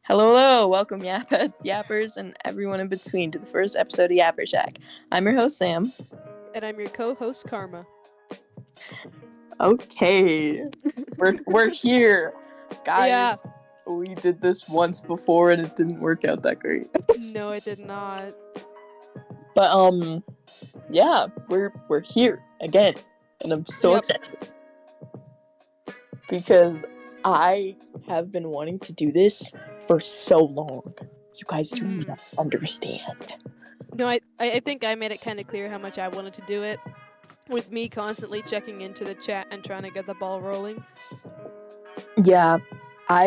Hello, welcome Yappettes, Yappers, and everyone in between to the first episode of Yapper Shack. I'm your host, Sam. And I'm your co-host, Karma. Okay, we're here. Guys, Yeah. we did this once before and it didn't work out that great. No, it did not. But yeah, we're here again, and I'm so excited. Because I have been wanting to do this for so long. You guys do not understand. No, I think I made it kind of clear how much I wanted to do it, with me constantly checking into the chat and trying to get the ball rolling. Yeah, I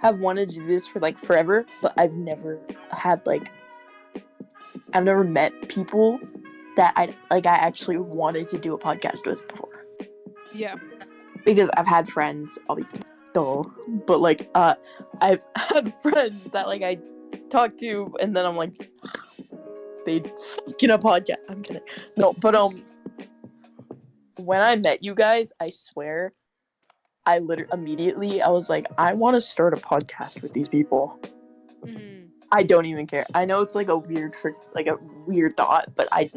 have wanted to do this for like forever, but I've never met people that I actually wanted to do a podcast with before. Yeah. Because I've had friends, but like I've had friends that like I talk to and then I'm like they'd suck in a podcast. I'm kidding. No, but when I met you guys, I swear I literally immediately I was like, I want to start a podcast with these people. Mm-hmm. I don't even care. I know it's like a weird thought, but that's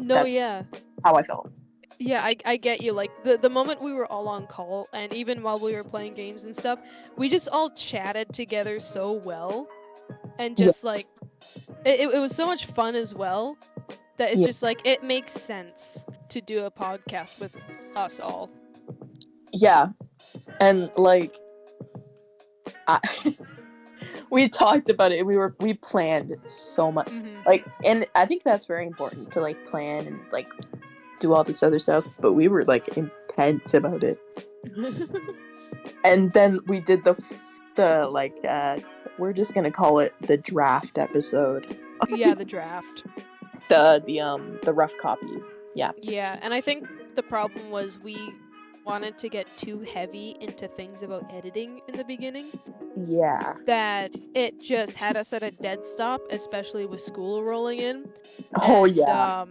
how I felt. Yeah, I get you. Like, the moment we were all on call, and even while we were playing games and stuff, we just all chatted together so well. And just, like, it was so much fun as well, that it's just, like, it makes sense to do a podcast with us all. Yeah. And, like, we talked about it. We planned so much. Mm-hmm. Like, and I think that's very important to, like, plan and, like, do all this other stuff. But we were, like, intense about it. And then we did we're just gonna call it the draft episode. Yeah, the draft. The rough copy. Yeah. Yeah, and I think the problem was we wanted to get too heavy into things about editing in the beginning. Yeah. That it just had us at a dead stop, especially with school rolling in. Oh, And, yeah.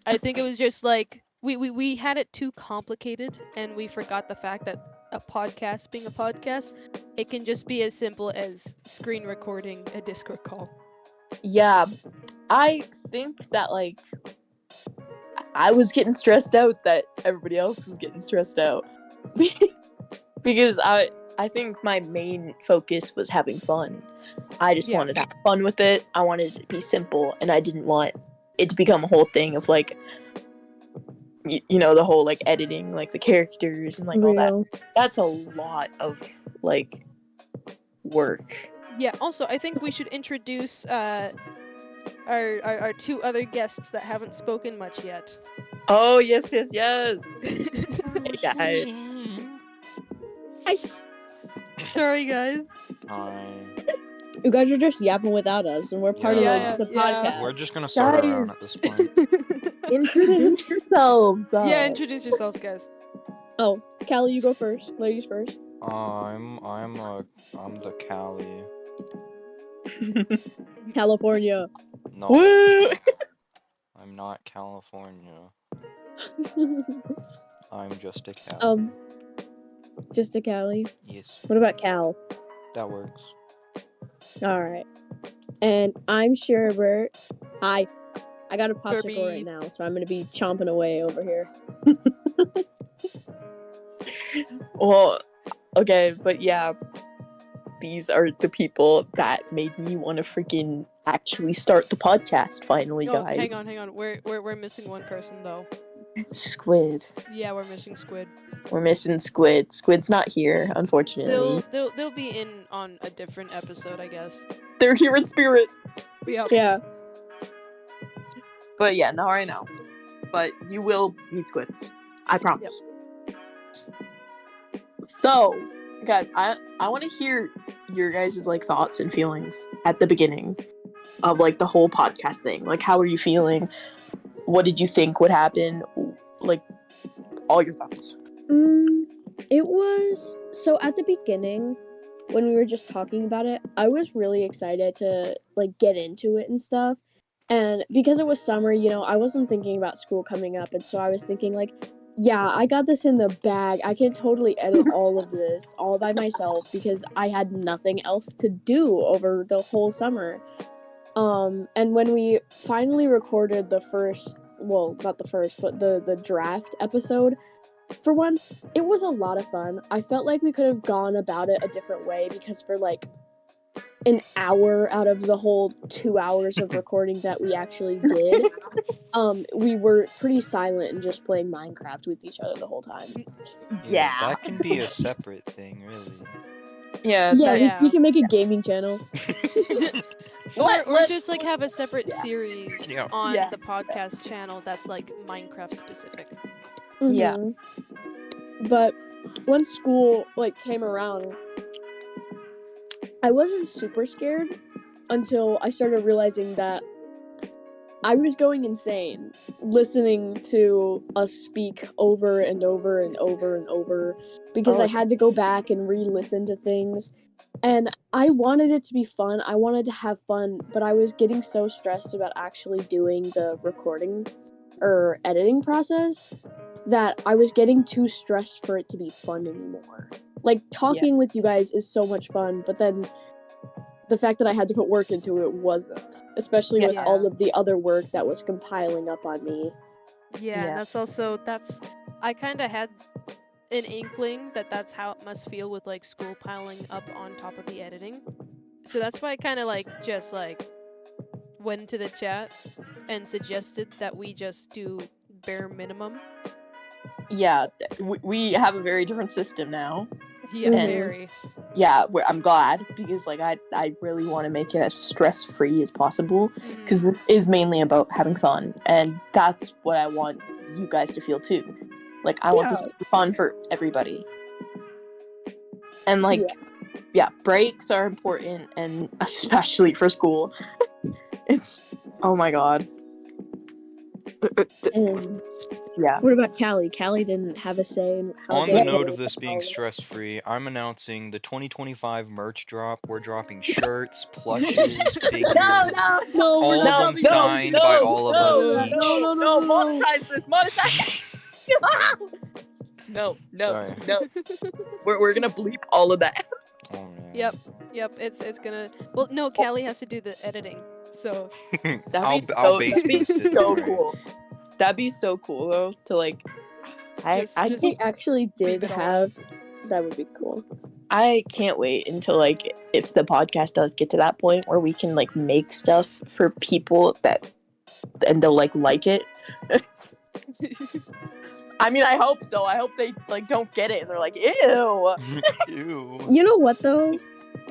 I think it was just like we had it too complicated, and we forgot the fact that a podcast being a podcast, it can just be as simple as screen recording a Discord call. Yeah. I think that, like, I was getting stressed out that everybody else was getting stressed out. Because I think my main focus was having fun. I just wanted to have fun with it. I wanted it to be simple, and I didn't want it to become a whole thing of, like, you know, the whole, like, editing, like, the characters and, like, all that. That's a lot of, like, work. Yeah, also, I think we should introduce our two other guests that haven't spoken much yet. Oh, yes. Hey, guys. Hi. Sorry, guys. Hi. You guys are just yapping without us, and we're part of the podcast. We're just gonna start around at this point. Introduce yourselves. Yeah, introduce yourselves, guys. Oh, Calli, you go first. Ladies first. I'm the Calli. California. No. Woo! I'm not California. I'm just a Calli. Just a Calli? Yes. What about Cal? That works. Alright. And I'm Sherbet. Hi. I got a popsicle right now, so I'm gonna be chomping away over here. Well, okay, but yeah, these are the people that made me want to freaking actually start the podcast finally, guys. Hang on. We're missing one person though. Squid. Yeah, we're missing Squid. We're missing Squid. Squid's not here, unfortunately. They'll be in on a different episode, I guess. They're here in spirit. Yeah. But yeah, not right now. But you will meet Squid. I promise. Yep. So, guys, I want to hear your guys' like thoughts and feelings at the beginning of like the whole podcast thing. Like, how are you feeling? What did you think would happen? Like, all your thoughts. It was so at the beginning when we were just talking about it, I was really excited to like get into it and stuff. And because it was summer, you know, I wasn't thinking about school coming up, and so I was thinking like, Yeah, I got this in the bag. I can totally edit all of this all by myself because I had nothing else to do over the whole summer. And when we finally recorded the first, well, not the first, but the draft episode, for one, it was a lot of fun. I felt like we could have gone about it a different way because for like an hour out of the whole 2 hours of recording that we actually did, we were pretty silent and just playing Minecraft with each other the whole time. Yeah. That can be a separate thing, really. Yeah. Yeah, Yeah. we can make a gaming channel. Or just like have a separate Yeah. series Yeah. on Yeah. the podcast channel that's like Minecraft specific. Yeah. Mhm. But when school like came around, I wasn't super scared until I started realizing that I was going insane listening to us speak over and over and over and over because Oh, I had to go back and re-listen to things. And I wanted it to be fun. I wanted to have fun, but I was getting so stressed about actually doing the recording or editing process that I was getting too stressed for it to be fun anymore. Like talking with you guys is so much fun, but then the fact that I had to put work into it wasn't, especially with Yeah. all of the other work that was compiling up on me. Yeah, Yeah. and that's I kind of had an inkling that that's how it must feel with like school piling up on top of the editing. So that's why I kind of like just like went into the chat and suggested that we just do bare minimum. Yeah. We have a very different system now. Yeah, Mhm. very. Yeah, I'm glad because like I really want to make it as stress free as possible because this is mainly about having fun, and that's what I want you guys to feel too. Like I want this to be fun for everybody, and like yeah, breaks are important, and especially for school. It's oh my god. And Yeah. what about Calli? Calli didn't have a say in how On they the did note it. of this being stress-free, I'm announcing the 2025 merch drop. We're dropping shirts, plushes, figures, No, we're all not of them dropping signed that. by all of us no, each. No. Monetize this, monetize. No, Sorry. we're gonna bleep all of that. Oh man. Yep, it's gonna. Well, no, Calli has to do the editing, so That'd be I'll base that'd be boost it. so Don't worry. cool. That'd be so cool though to like. I Just- I just- They actually did Beep it all have. That would be cool. I can't wait until like if the podcast does get to that point where we can like make stuff for people that and they'll like it. I mean, I hope so. I hope they like don't get it and they're like, ew. Ew. You know what though?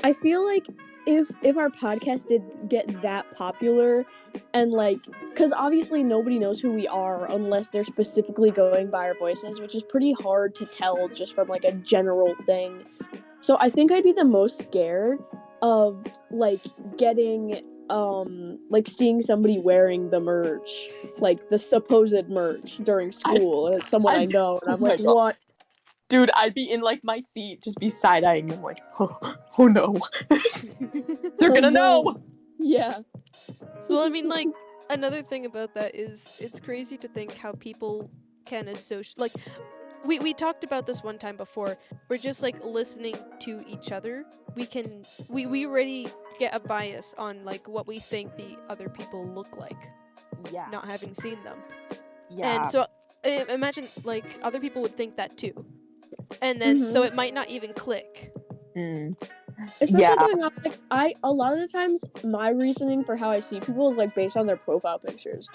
I feel like if our podcast did get that popular and like because obviously nobody knows who we are unless they're specifically going by our voices, which is pretty hard to tell just from like a general thing. So I think I'd be the most scared of like getting like seeing somebody wearing the merch, like the supposed merch during school, and it's someone I know, and I'm oh my like, God. what? Dude, I'd be in like my seat, just be side eyeing them like, oh no. They're Oh, gonna no. know. Yeah. Well, I mean, like another thing about that is it's crazy to think how people can associate. Like, we talked about this one time before. We're just like listening to each other. We already get a bias on like what we think the other people look like, Yeah. not having seen them. Yeah. And so imagine like other people would think that too, and then so it might not even click. Especially Yeah. going on like a lot of the times my reasoning for how I see people is like based on their profile pictures.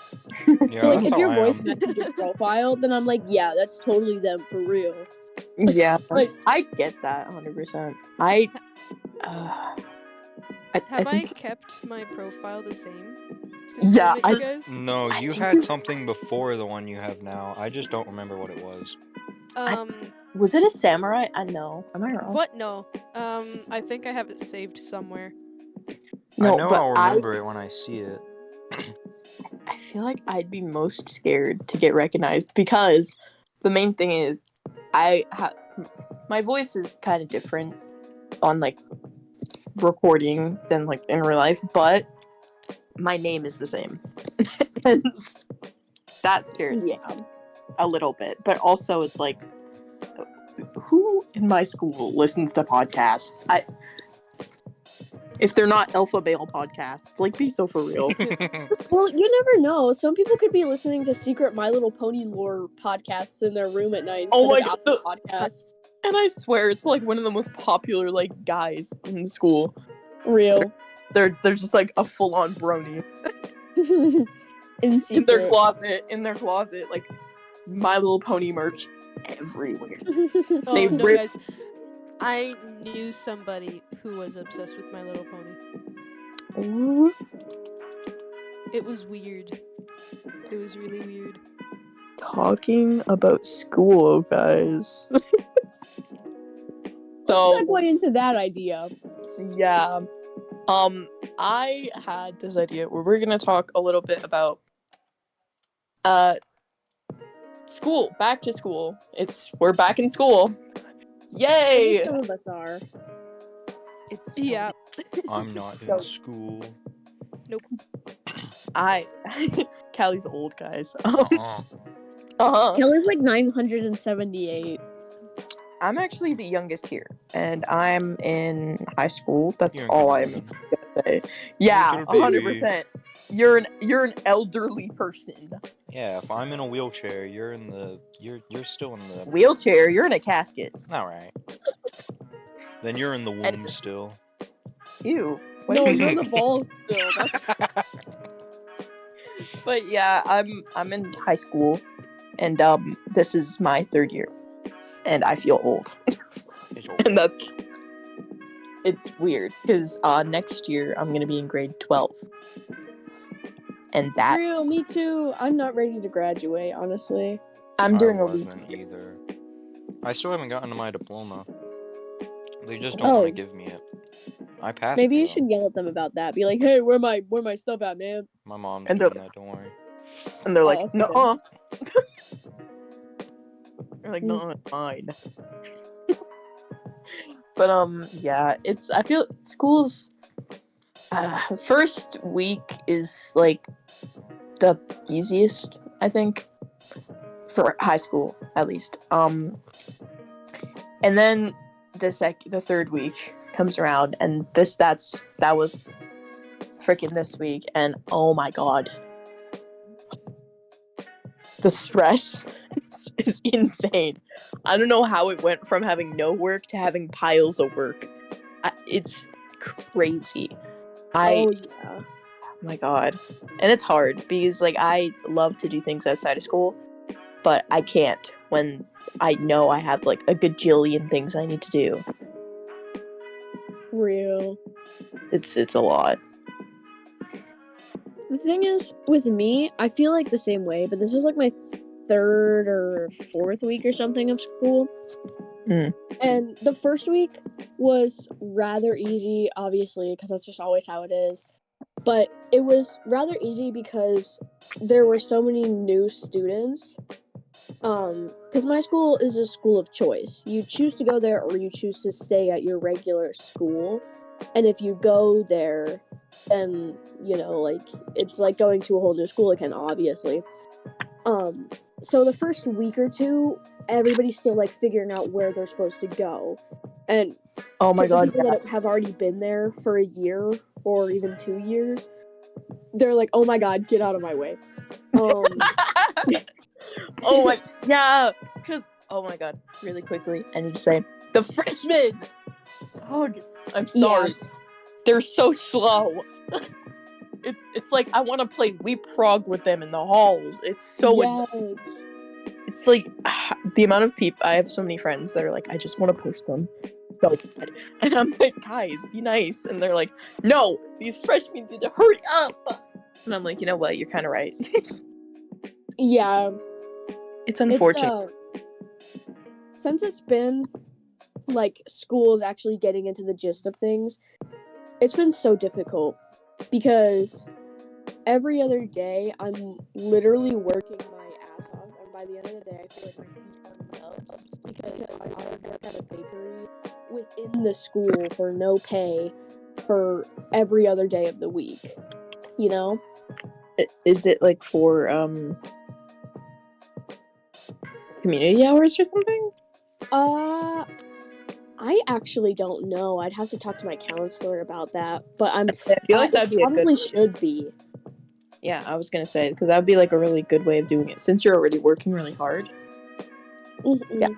Yeah, So like that's if how your I voice am. matches your profile, then I'm like, yeah, that's totally them for real. Yeah. Like I get that 100%. I Have I think, kept my profile the same since Yeah, I met you guys? No, I you think had you've- something before the one you have now. I just don't remember what it was. was it a samurai? I know. Am I wrong? What? No. I think I have it saved somewhere. No, I know but I'll remember it when I see it. I feel like I'd be most scared to get recognized because the main thing is my voice is kind of different on like recording than like in real life, but my name is the same. And that scares me. yeah. a little bit, but also it's like, who in my school listens to podcasts? If they're not alpha male podcasts, like, be so for real. Well, you never know. Some people could be listening to secret My Little Pony lore podcasts in their room at night Oh instead my of God, Apple podcasts. And I swear it's like one of the most popular like guys in the school. Real. They're just like a full on brony In in secret. their closet, like My Little Pony merch everywhere. Oh They no, rip- guys! I knew somebody who was obsessed with My Little Pony. Ooh, It was weird. It was really weird. talking about school, guys. So Segue into that idea. yeah, I had this idea where we're gonna talk a little bit about school, back to school. We're back in school. At least Yay! some of us are. It's so Yeah. I'm not So- in school. Calli's old, guys. Uh-uh. Kelly's like 978. I'm actually the youngest here, and I'm in high school. That's You're in all I'm kindergarten. gonna say. Yeah, Little baby. 100%. You're an elderly person. Yeah, if I'm in a wheelchair, you're still in the. Wheelchair, you're in a casket. All right. Then you're in the womb still. Ew. No, you're in the balls still. That's But yeah, I'm in high school, and this is my 3rd year, and I feel old. It's And it's weird because next year I'm gonna be in grade 12, and that real. Me too. I'm not ready to graduate, honestly. I'm doing I a leap. wasn't either. I still haven't gotten to my diploma. They just don't want Oh. to give me it. I passed. Maybe you though. should yell at them about that. Be like, hey, where my stuff at, man? My mom's And doing they're- that. Don't worry. And they're like, Oh, okay. no. They're like, no, it's mine. But yeah, I feel school's first week is like the easiest, I think, for high school at least. And then the 3rd week comes around, and that was freaking this week, and oh my god, the stress is insane. I don't know how it went from having no work to having piles of work. It's crazy. Oh yeah. Oh my god. And it's hard because like I love to do things outside of school, but I can't when I know I have like a gajillion things I need to do. Real. It's a lot. The thing is, with me, I feel like the same way, but this is like my 3rd or 4th week or something of school. Mm. And the first week was rather easy, obviously, because that's just always how it is. But it was rather easy because there were so many new students. Because my school is a school of choice. You choose to go there or you choose to stay at your regular school. And if you go there, then, like, it's like going to a whole new school again, obviously. So the first week or two, everybody's still, like, figuring out where they're supposed to go. And Oh my for the god. people that have already been there for a year or even 2 years, they're like, oh my god, get out of my way. Oh my yeah, because oh my god, really quickly, I need to say the freshmen. Oh, I'm sorry, they're so slow. It's like I want to play leapfrog with them in the halls. It's so annoying. It's like the amount of people. I have so many friends that are like, I just want to push them so bad, and I'm like, guys, be nice, and they're like, no, these freshmen need to hurry up, and I'm like, you know what, you're kind of right. Yeah. It's unfortunate. Since it's been, like, schools actually getting into the gist of things, it's been so difficult because every other day I'm literally working my ass off, and by the end of the day I feel like my feet are nuts because I work at a bakery within the school for no pay for every other day of the week, Is it like for community hours or something? I actually don't know. I'd have to talk to my counselor about that, but I feel like that'd it be a good probably way. should be. Yeah, I was gonna say, because that would be like a really good way of doing it since you're already working really hard. Yeah.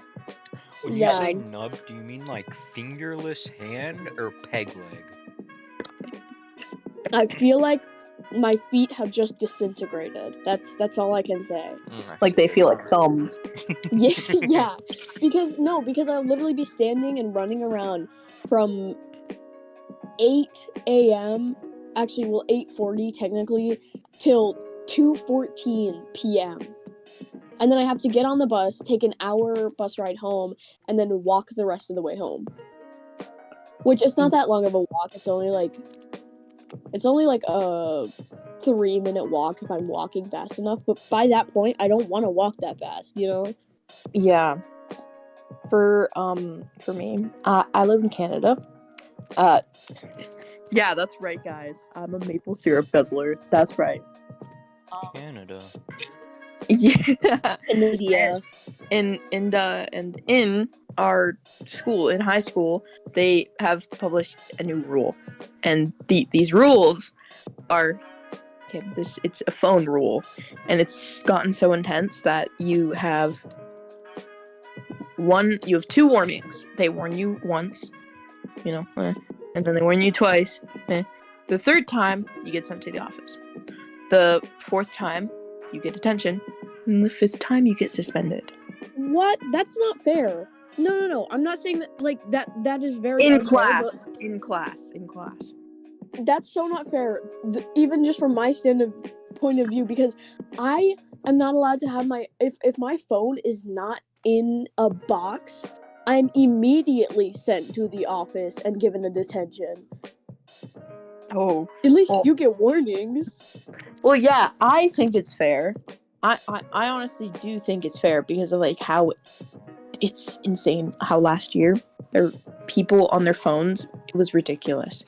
When you say nub, do you mean like fingerless hand or peg leg? I feel like my feet have just disintegrated. That's all I can say. Like they feel like thumbs. Yeah, because I'll literally be standing and running around from 8 a.m. Actually, well, 8:40 technically till 2:14 p.m. And then I have to get on the bus, take an hour bus ride home, and then walk the rest of the way home. Which it's not that long of a walk. It's only like a 3-minute walk if I'm walking fast enough. But by that point, I don't want to walk that fast, you know? Yeah. For me, I live in Canada. Yeah, that's right, guys. I'm a maple syrup guzzler. That's right. Canada. Yeah. Canada. And in our school, in high school, they have published a new rule, and these rules are it's a phone rule, and it's gotten so intense that you have 2 warnings. They warn you once, and then they warn you twice. The 3rd time, you get sent to the office. The 4th time, you get detention, and the 5th time, you get suspended. What? That's not fair. No. I'm not saying that like that is very In unfair, class. In class. that's so not fair. Even just from my point of view, because I am not allowed to have if my phone is not in a box, I'm immediately sent to the office and given a detention. Oh. At least you get warnings. Well, yeah, I think it's fair. I honestly do think it's fair because of like how it's insane how last year there were people on their phones. It was ridiculous.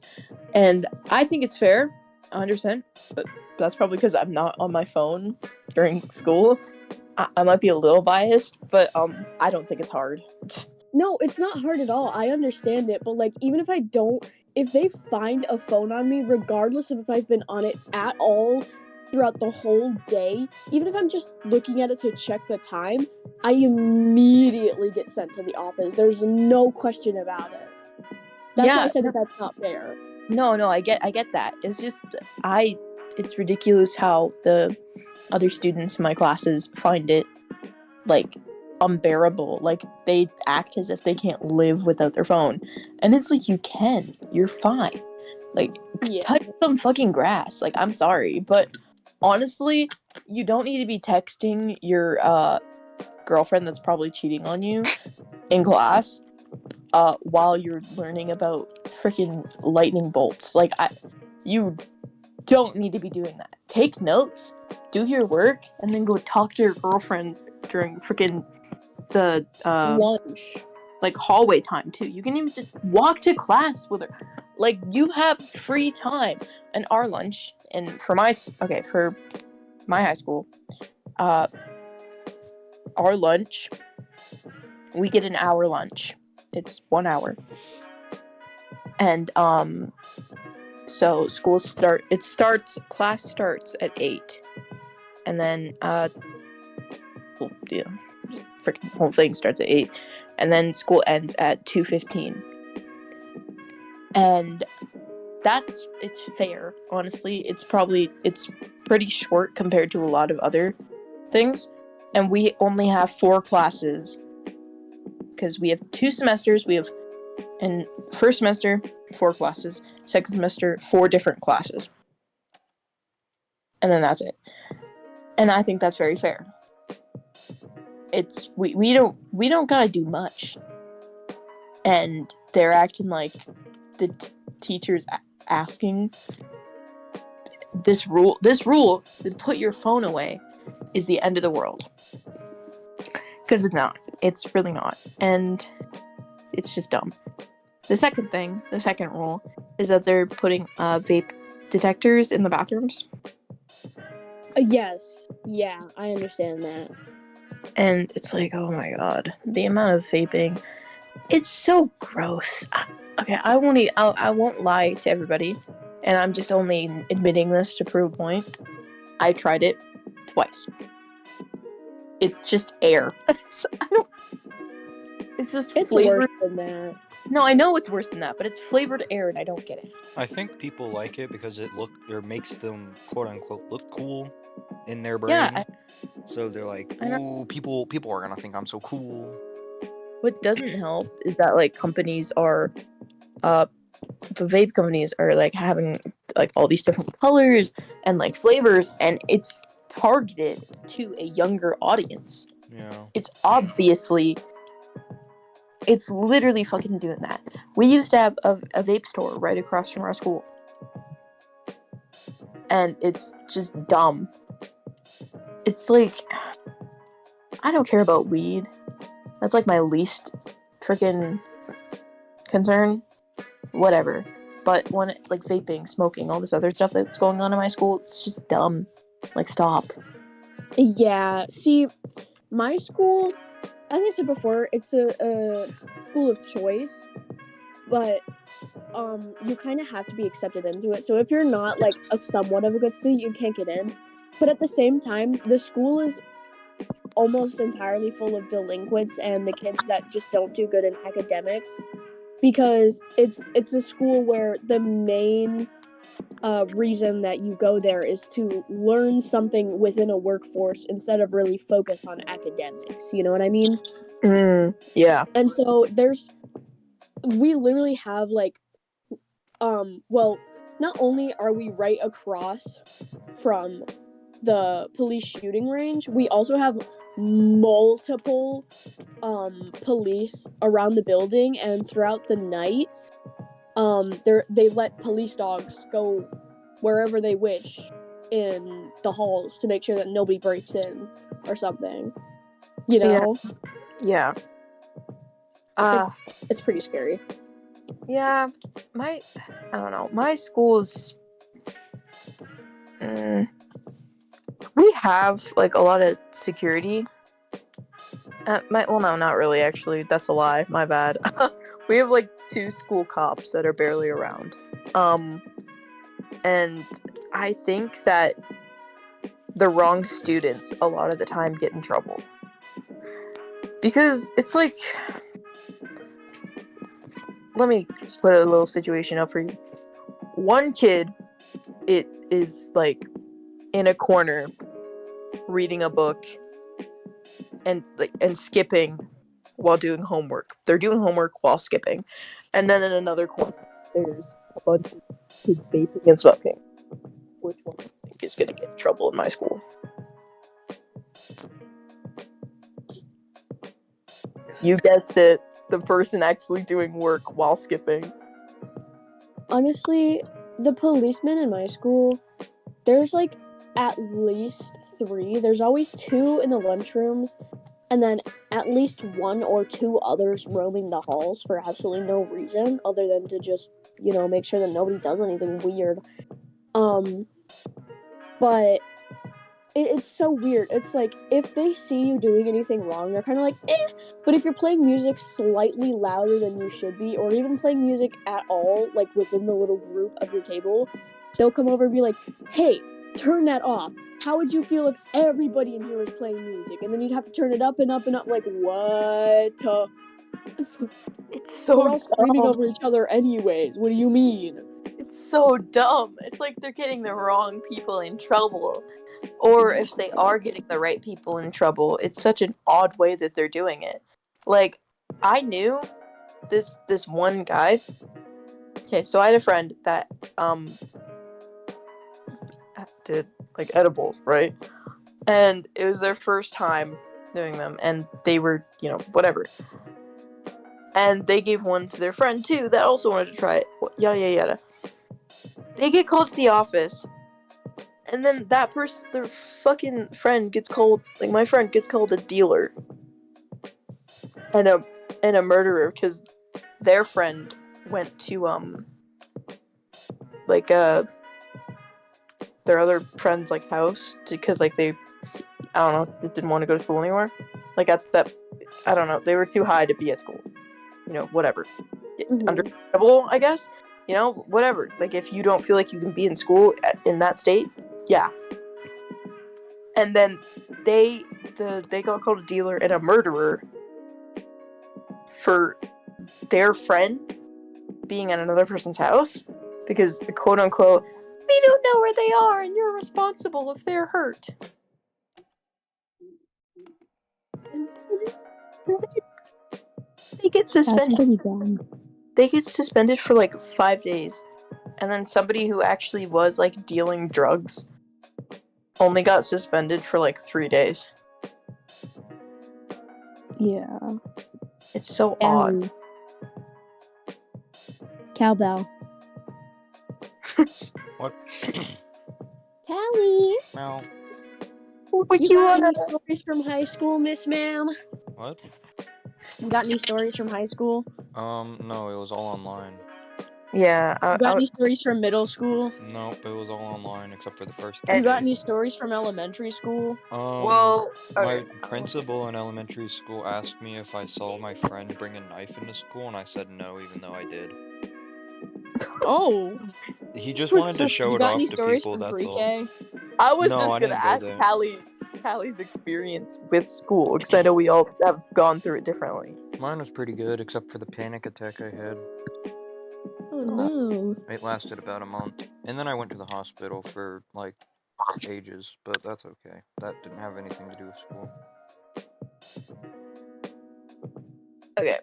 And I think it's fair, 100%, but that's probably because I'm not on my phone during school. I might be a little biased, but I don't think it's hard. No, it's not hard at all. I understand it, but like even if they find a phone on me, regardless of if I've been on it at all throughout the whole day, even if I'm just looking at it to check the time, I immediately get sent to the office. There's no question about it. That's why I said that's not fair. No, I get that. It's just it's ridiculous how the other students in my classes find it like unbearable. Like they act as if they can't live without their phone, and it's like you're fine. Like touch some fucking grass. Like I'm sorry, but honestly, you don't need to be texting your girlfriend that's probably cheating on you in class while you're learning about freaking lightning bolts. Like you don't need to be doing that. Take notes, do your work, and then go talk to your girlfriend during freaking the lunch, like hallway time too. You can even just walk to class with her. Like you have free time. And our lunch, and for my high school, our lunch, we get an hour lunch. It's 1 hour. And so class starts at 8. And then freaking whole thing starts at 8. And then school ends at 2:15. And it's fair, honestly. It's pretty short compared to a lot of other things. And we only have 4 classes because we have 2 semesters. In first semester, 4 classes. Second semester, 4 different classes. And then that's it. And I think that's very fair. We don't gotta do much. And they're acting like the teacher's asking this rule to put your phone away is the end of the world. Because it's not. It's really not. And it's just dumb. The second rule, is that they're putting vape detectors in the bathrooms. Yes. Yeah, I understand that. And it's like, oh my god, the amount of vaping, it's so gross. I won't lie to everybody, and I'm just only admitting this to prove a point. I tried it twice. It's just air. It's just It's flavored. worse than that. No, I know it's worse than that, but it's flavored air, and I don't get it. I think people like it because it makes them quote unquote look cool in their brain. Yeah, So they're like, I know. ooh, people are gonna think I'm so cool. What doesn't help is that like companies are, the vape companies are like having like all these different colors and like flavors, and it's targeted to a younger audience. Yeah. It's obviously, it's literally fucking doing that. We used to have a vape store right across from our school, and it's just dumb. It's like, I don't care about weed. That's like my least freaking concern. Whatever. But when like vaping, smoking, all this other stuff that's going on in my school, it's just dumb. Like, stop. Yeah. See, my school, as I said before, it's a school of choice, but you kind of have to be accepted into it. So if you're not like a somewhat of a good student, you can't get in. But at the same time, the school is almost entirely full of delinquents and the kids that just don't do good in academics, because it's a school where the main reason that you go there is to learn something within a workforce instead of really focus on academics. You know what I mean? Yeah. And so we literally have like, well, not only are we right across from the police shooting range, we also have multiple police around the building, and throughout the nights, they let police dogs go wherever they wish in the halls to make sure that nobody breaks in or something. You know? Yeah. It's pretty scary. Yeah. I don't know. My school's. We have like a lot of security. Well, no, not really. Actually, that's a lie. My bad. We have like 2 school cops that are barely around. And I think that the wrong students a lot of the time get in trouble, because it's like, let me put a little situation up for you. One kid, it is like in a corner reading a book and skipping while doing homework. They're doing homework while skipping. And then in another corner, there's a bunch of kids vaping and smoking. Which one do you think is going to get in trouble in my school? You guessed it. The person actually doing work while skipping. Honestly, the policemen in my school, there's like at least 3. There's always 2 in the lunchrooms, and then at least 1 or 2 others roaming the halls for absolutely no reason other than to just, make sure that nobody does anything weird. But it's so weird. It's like, if they see you doing anything wrong, they're kind of like, eh. But if you're playing music slightly louder than you should be, or even playing music at all, like within the little group of your table, they'll come over and be like, hey, turn that off. How would you feel if everybody in here was playing music? And then you'd have to turn it up and up and up. Like, what? It's so We're all screaming dumb. over each other anyways. What do you mean? It's so dumb. It's like they're getting the wrong people in trouble. Or if they are getting the right people in trouble, it's such an odd way that they're doing it. Like, I knew this one guy. Okay, so I had a friend that did like edibles, right? And it was their first time doing them, and they were, whatever. And they gave one to their friend too that also wanted to try it. Yada yada yada. They get called to the office, and then that person, their fucking friend, gets called. Like, my friend gets called a dealer and a murderer, because their friend went to like their other friend's like house, because like they, I don't know, just didn't want to go to school anymore. Like at that, I don't know, they were too high to be at school. You know, whatever. Understandable, I guess. You know, whatever. Like if you don't feel like you can be in school in that state, yeah. And then they got called a dealer and a murderer for their friend being at another person's house because the quote unquote, we don't know where they are and you're responsible if they're hurt. They get That's suspended. pretty bad. They get suspended for like 5 days. And then somebody who actually was like dealing drugs only got suspended for like 3 days. Yeah. It's so odd. Cowbell. What? Callie. Meow. Would You you got wanna? any stories from high school, Miss Ma'am? What? You got any stories from high school? No, it was all online. Yeah. You got any stories from middle school? Nope, it was all online except for the first And- You got 3 any days. stories from elementary school? Well, My okay. principal in elementary school asked me if I saw my friend bring a knife into school, and I said no, even though I did. Oh. He just Was wanted to just- show You it got off any to stories people, from that's all. pre-K? I was No, just I gonna didn't go ask there. Callie's experience with school because I know we all have gone through it differently. Mine was pretty good, except for the panic attack I had. Oh no. It lasted about a month. And then I went to the hospital for, like, ages, but that's okay. That didn't have anything to do with school. Okay.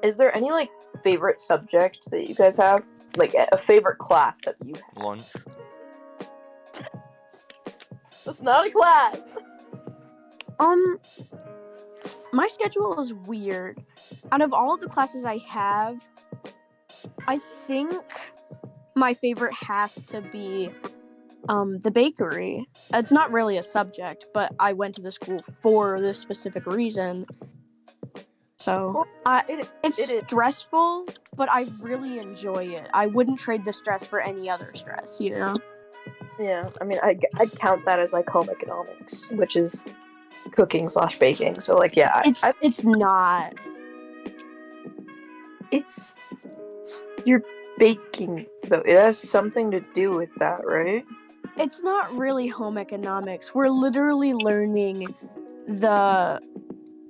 Is there any like favorite subject that you guys have? Like a favorite class that you have? Lunch. That's not a class. My schedule is weird. Out of all of the classes I have, I think my favorite has to be the bakery. It's not really a subject, but I went to the school for this specific reason. So it's it is. stressful, but I really enjoy it. I wouldn't trade the stress for any other stress, you know? Yeah, I mean, I'd count that as like home economics, which is cooking / baking. So like, yeah, It's not. it's you're baking though. It has something to do with that, right? It's not really home economics. We're literally learning the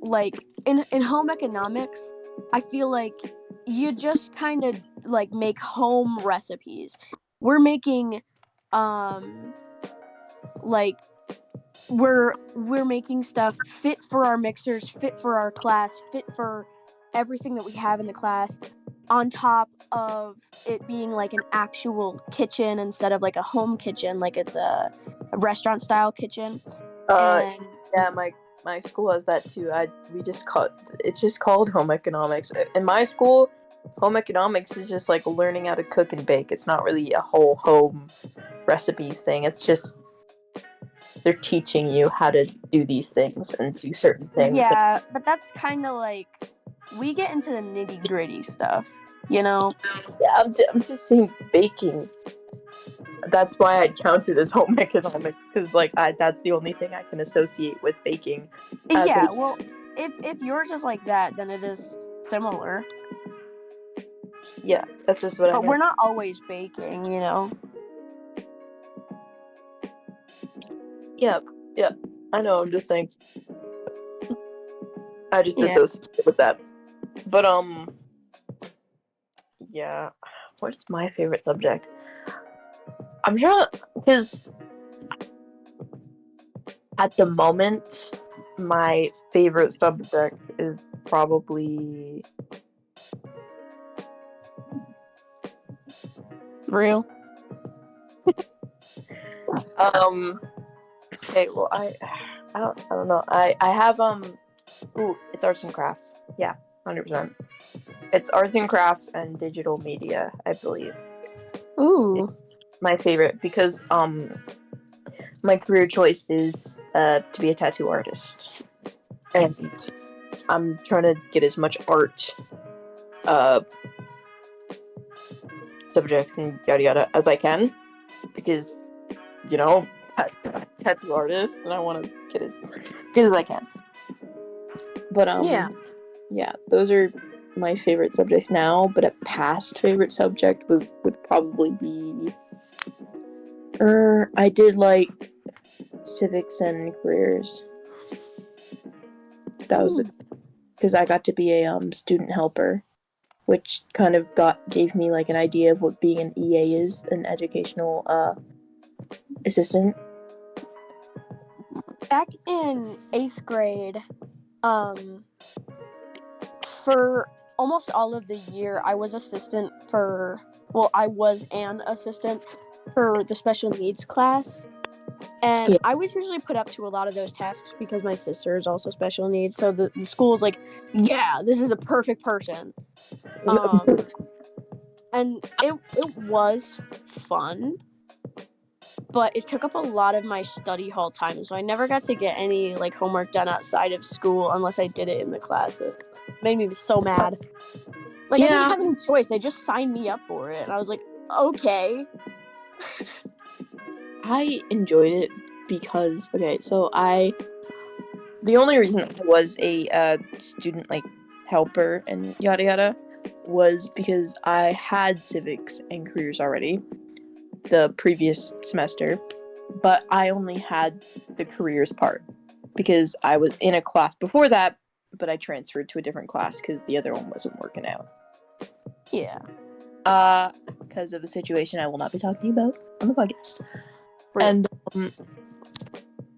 like in home economics, I feel like you just kind of like make home recipes. We're making like we're making stuff fit for our mixers, fit for our class, fit for everything that we have in the class, on top of it being like an actual kitchen instead of like a home kitchen, like it's a restaurant style kitchen. And Yeah, my school has that too. It's just called home economics. In my school, home economics is just like learning how to cook and bake. It's not really a whole home recipes thing. It's just they're teaching you how to do these things and do certain things. yeah, but that's kind of like we get into the nitty gritty stuff, you know? Yeah, I'm just saying baking. That's why I count it as home economics because like that's the only thing I can associate with baking. Yeah, well, if yours is like that, then it is similar. Yeah, that's just what I But meant. we're not always baking, you know? Yeah, I know. I'm just saying. I just Yeah. associate with that. But yeah. What's my favorite subject? I'm here because at the moment, my favorite subject is probably Real. Okay, well I don't know. I have ooh, it's arts and crafts. Yeah, 100%. It's arts and crafts and digital media, I believe. Ooh. My favorite because my career choice is to be a tattoo artist. And I'm trying to get as much art subjects and yada yada as I can because you know tattoo artist and I want to get as good as I can. But yeah, those are my favorite subjects now. But a past favorite subject would probably be. I did like civics and careers. That was because I got to be a student helper, which kind of gave me like an idea of what being an EA is, an educational assistant. Back in 8th grade, for almost all of the year, I was an assistant for the special needs class. And Yeah. I was usually put up to a lot of those tasks because my sister is also special needs. So the school was like, yeah, this is the perfect person. And it was fun, but it took up a lot of my study hall time. So I never got to get any like homework done outside of school unless I did it in the classes. It made me so mad. Like, I didn't have any choice. They just signed me up for it. And I was like, okay. I enjoyed it because the only reason I was a student like helper and yada yada was because I had civics and careers already the previous semester, but I only had the careers part because I was in a class before that, but I transferred to a different class because the other one wasn't working out. Yeah. Because of a situation I will not be talking about on the podcast. Right. And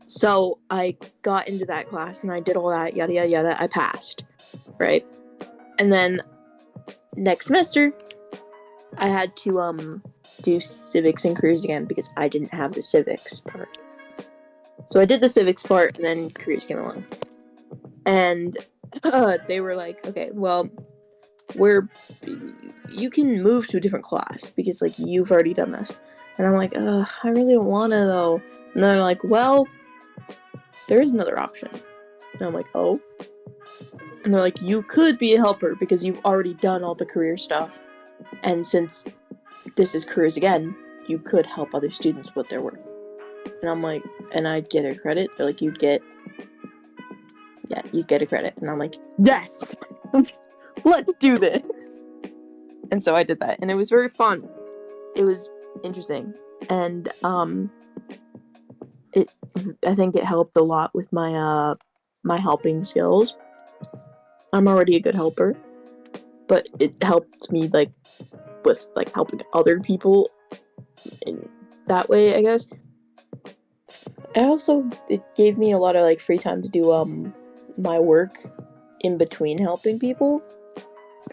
so I got into that class and I did all that, yada yada yada. I passed, right? And then next semester, I had to do civics and careers again because I didn't have the civics part. So I did the civics part, and then careers came along, and they were like, "Okay, well, you can move to a different class because like you've already done this." And I'm like, I really don't want to though. And they're like, "Well, there is another option." And I'm like, "Oh." And they're like, "You could be a helper because you've already done all the career stuff, and since this is careers again, you could help other students with their work." And I'm like, and I'd get a credit. They're like, you'd get a credit. And I'm like, yes, let's do this. And so I did that, and it was very fun. It was interesting, and I think it helped a lot with my my helping skills. I'm already a good helper, but it helped me like with like helping other people in that way, I guess. And also it gave me a lot of like free time to do my work in between helping people,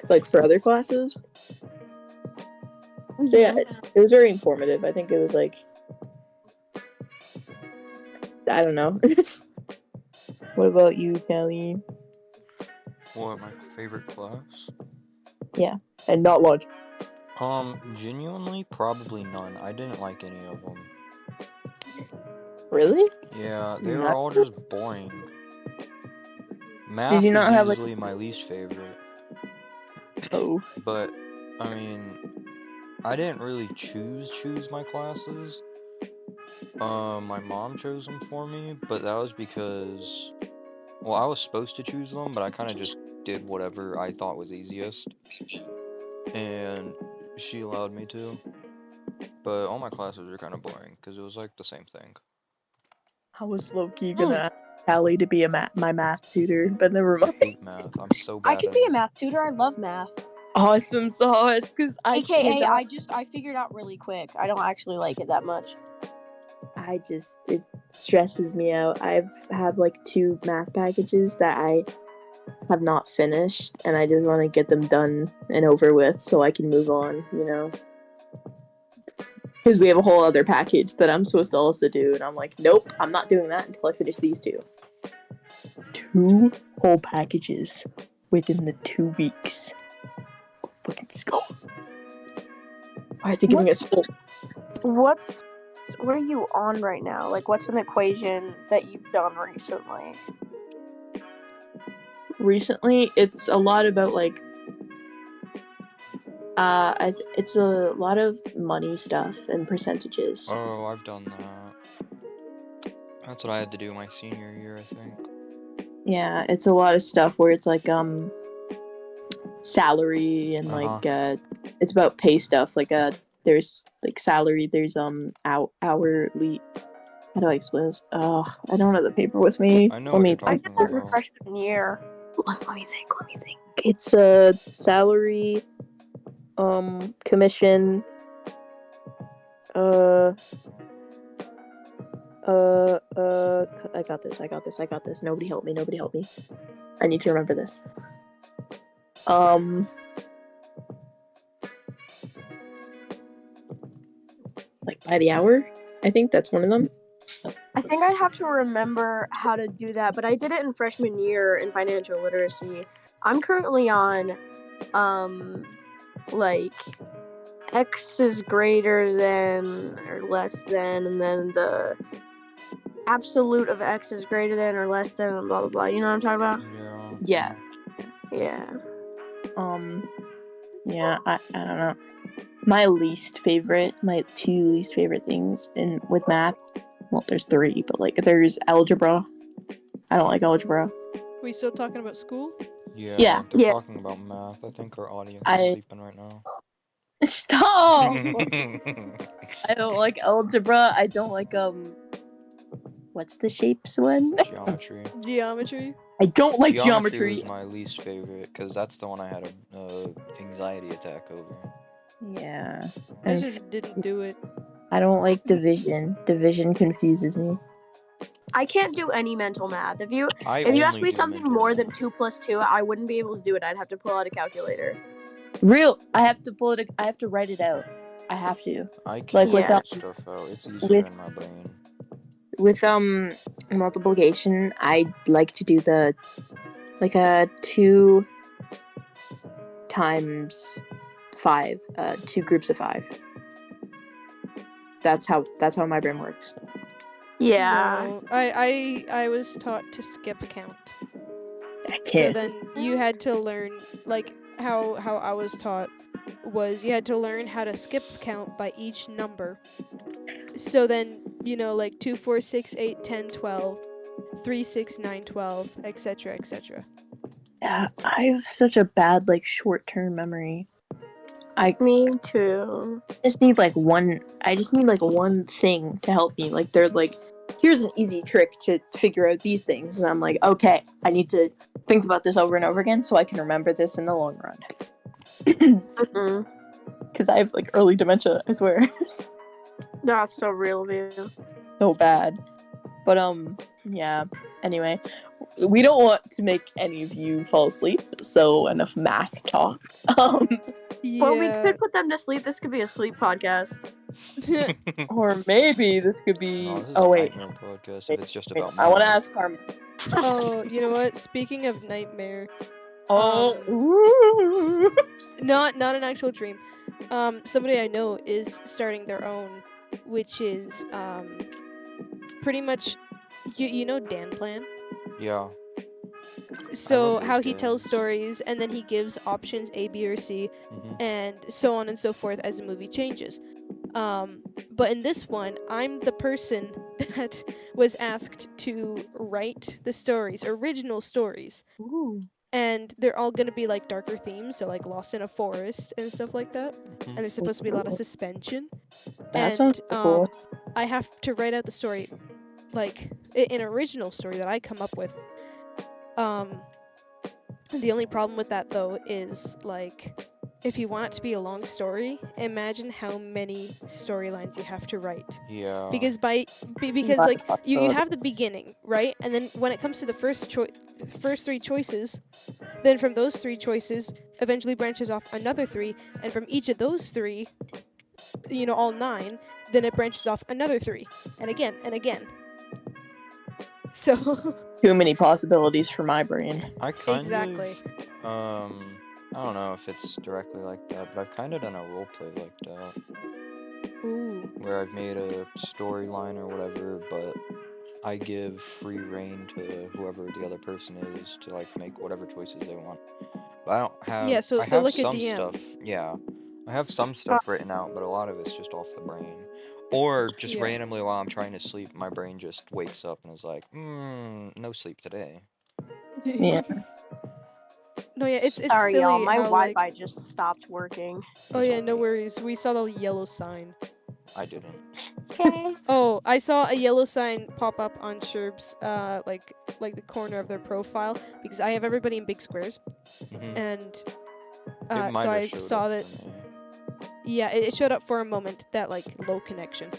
like for other classes. So yeah, it was very informative. I think it was like, I don't know. What about you, Calli? What, my favorite class? Yeah, and not lunch. Genuinely, probably none. I didn't like any of them. Really? Yeah, they were Not- all just boring. Did Math you is not have like? easily my least favorite. Oh. But, I mean, I didn't really choose my classes. My mom chose them for me, but that was because, well, I was supposed to choose them, but I kind of just did whatever I thought was easiest. And she allowed me to. But all my classes were kind of boring, because it was like the same thing. I was low-key gonna ask Calli to be my math tutor, but never I mind. hate math. I'm so bad I can at be it. a math tutor. I love math. Awesome sauce, because I AKA, cannot. I figured out really quick. I don't actually like it that much. It stresses me out. I've had like 2 math packages that I have not finished, and I just want to get them done and over with so I can move on, you know? Because we have a whole other package that I'm supposed to also do, and I'm like, nope, I'm not doing that until I finish these 2. 2 whole packages within the 2 weeks of fucking school. Why are they giving us full? What are you on right now? Like, what's an equation that you've done recently? Recently, it's a lot about like it's a lot of money stuff and percentages. Oh, I've done that. That's what I had to do my senior year, I think. Yeah, it's a lot of stuff where it's like salary and like it's about pay stuff. Like there's like salary, there's hourly. How do I explain this? I don't have the paper with me. I know Let what me you're I talking did that in about. freshman year. let me think. It's a salary, commission, I got this. Nobody help me. I need to remember this. Like by the hour? I think that's one of them. I think I'd have to remember how to do that, but I did it in freshman year in financial literacy. I'm currently on, like, X is greater than or less than, and then the absolute of X is greater than or less than, and blah, blah, blah. You know what I'm talking about? Yeah. Yeah. Yeah. Yeah, I don't know. My two least favorite things with math. Well, there's three, but like there's algebra. I don't like algebra. We still talking about school? Yeah, they're Yeah. talking about math. I think our audience I- is sleeping right now. Stop! I don't like algebra. I don't like what's the shapes one? Geometry. Geometry? I don't like Geometry geometry. was my least favorite because that's the one I had a anxiety attack over. Yeah. I And just didn't do it. I don't like division. Division confuses me. I can't do any mental math. If you I ask only me do something mental more math. than 2 plus 2, I wouldn't be able to do it. I'd have to pull out a calculator. I have to pull it. I have to write it out. I have to. I can't Like with, write stuff out. It's easier in my brain. With multiplication, I like to do the like a 2 times 5, 2 groups of 5. That's how my brain works. yeah. No, I was taught to skip count. I So can't. then you had to learn, like, how I was taught was you had to learn how to skip count by each number. So then, like 2, 4, 6, 8, 10, 12, 3, 6, 9, 12, etc., etc. Yeah, I have such a bad like short-term memory. Me too. I just need like one thing to help me. Like they're like, here's an easy trick to figure out these things, and I'm like, okay, I need to think about this over and over again so I can remember this in the long run. Because I have like early dementia, I swear. That's so real of you. So bad. But yeah. Anyway, we don't want to make any of you fall asleep, so enough math talk. Yeah. Well, we could put them to sleep. This could be a sleep podcast. Or maybe this could be. No, this is Oh a wait, nightmare podcast if it's just about I want to math. ask Carmen. Oh, you know what? Speaking of nightmare, Ooh. not an actual dream. Somebody I know is starting their own, which is pretty much you know Dan Plan. Yeah. So Big how he Dan. tells stories and then he gives options A, B, or C, and so on and so forth as the movie changes. But in this one, I'm the person that was asked to write the stories, original stories. Ooh. And they're all gonna be like darker themes, so like Lost in a Forest and stuff like that. And there's supposed to be a lot of suspension. That And sounds cool. I have to write out the story, like an original story that I come up with. The only problem with that though is like, if you want it to be a long story, imagine how many storylines you have to write. Yeah. Because like you have the beginning, right? And then when it comes to the first 3 choices, then from those 3 choices eventually branches off another 3, and from each of those 3, all 9, then it branches off another 3, and again and again. So Too many possibilities for my brain. I kind exactly. of, I don't know if it's directly like that, but I've kind of done a roleplay like that. Ooh. Where I've made a storyline or whatever, but I give free reign to whoever the other person is to like make whatever choices they want. But I don't have. Yeah, so I have like a some DM. stuff. Yeah, I have some stuff written out, but a lot of it's just off the brain. Or just Yeah. randomly while I'm trying to sleep, my brain just wakes up and is like, no sleep today. Yeah. No, yeah, it's Sorry, silly y'all. My how, like... Wi-Fi just stopped working. Oh It's yeah, no okay. worries. We saw the yellow sign. I didn't. Okay. Oh, I saw a yellow sign pop up on Sherb's like the corner of their profile because I have everybody in big squares, Mhm. and It might so have I showed saw up that. for me. Yeah, it showed up for a moment that like low connection.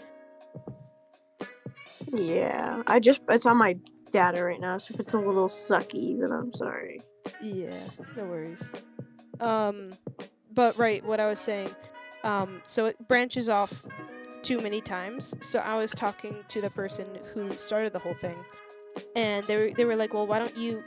Yeah, it's on my data right now, so if it's a little sucky, then I'm sorry. Yeah, no worries. But right, what I was saying, so it branches off too many times. So I was talking to the person who started the whole thing, and they were like, well, why don't you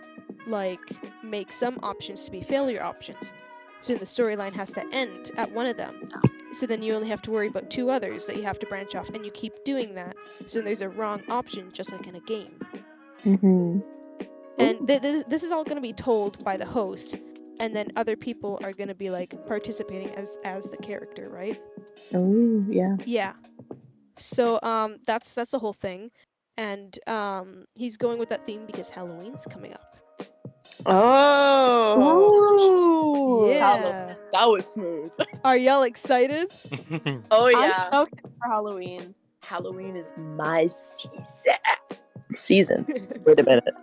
like make some options to be failure options, so then the storyline has to end at one of them. So then you only have to worry about two others that you have to branch off, and you keep doing that. So then there's a wrong option, just like in a game. Mm-hmm. And this is all going to be told by the host, and then other people are going to be like participating as the character, right? Oh, yeah. Yeah. So that's the whole thing, and he's going with that theme because Halloween's coming up. Oh. Ooh. Yeah. That was smooth. Are y'all excited? Oh I'm yeah. so excited for Halloween. Halloween is my season. Wait a minute.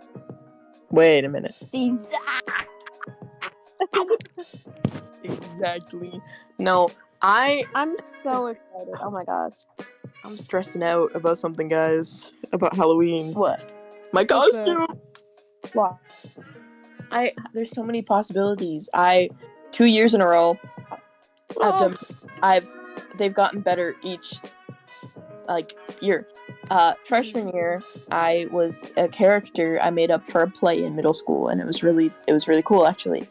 Wait a minute. Season. Exactly. No, I'm so excited. Oh my gosh. I'm stressing out about something, guys. About Halloween. What? My What's that? costume. What? There's so many possibilities. 2 years in a row, Oh. they've gotten better each like year. Freshman year, I was a character I made up for a play in middle school, and it was really cool actually.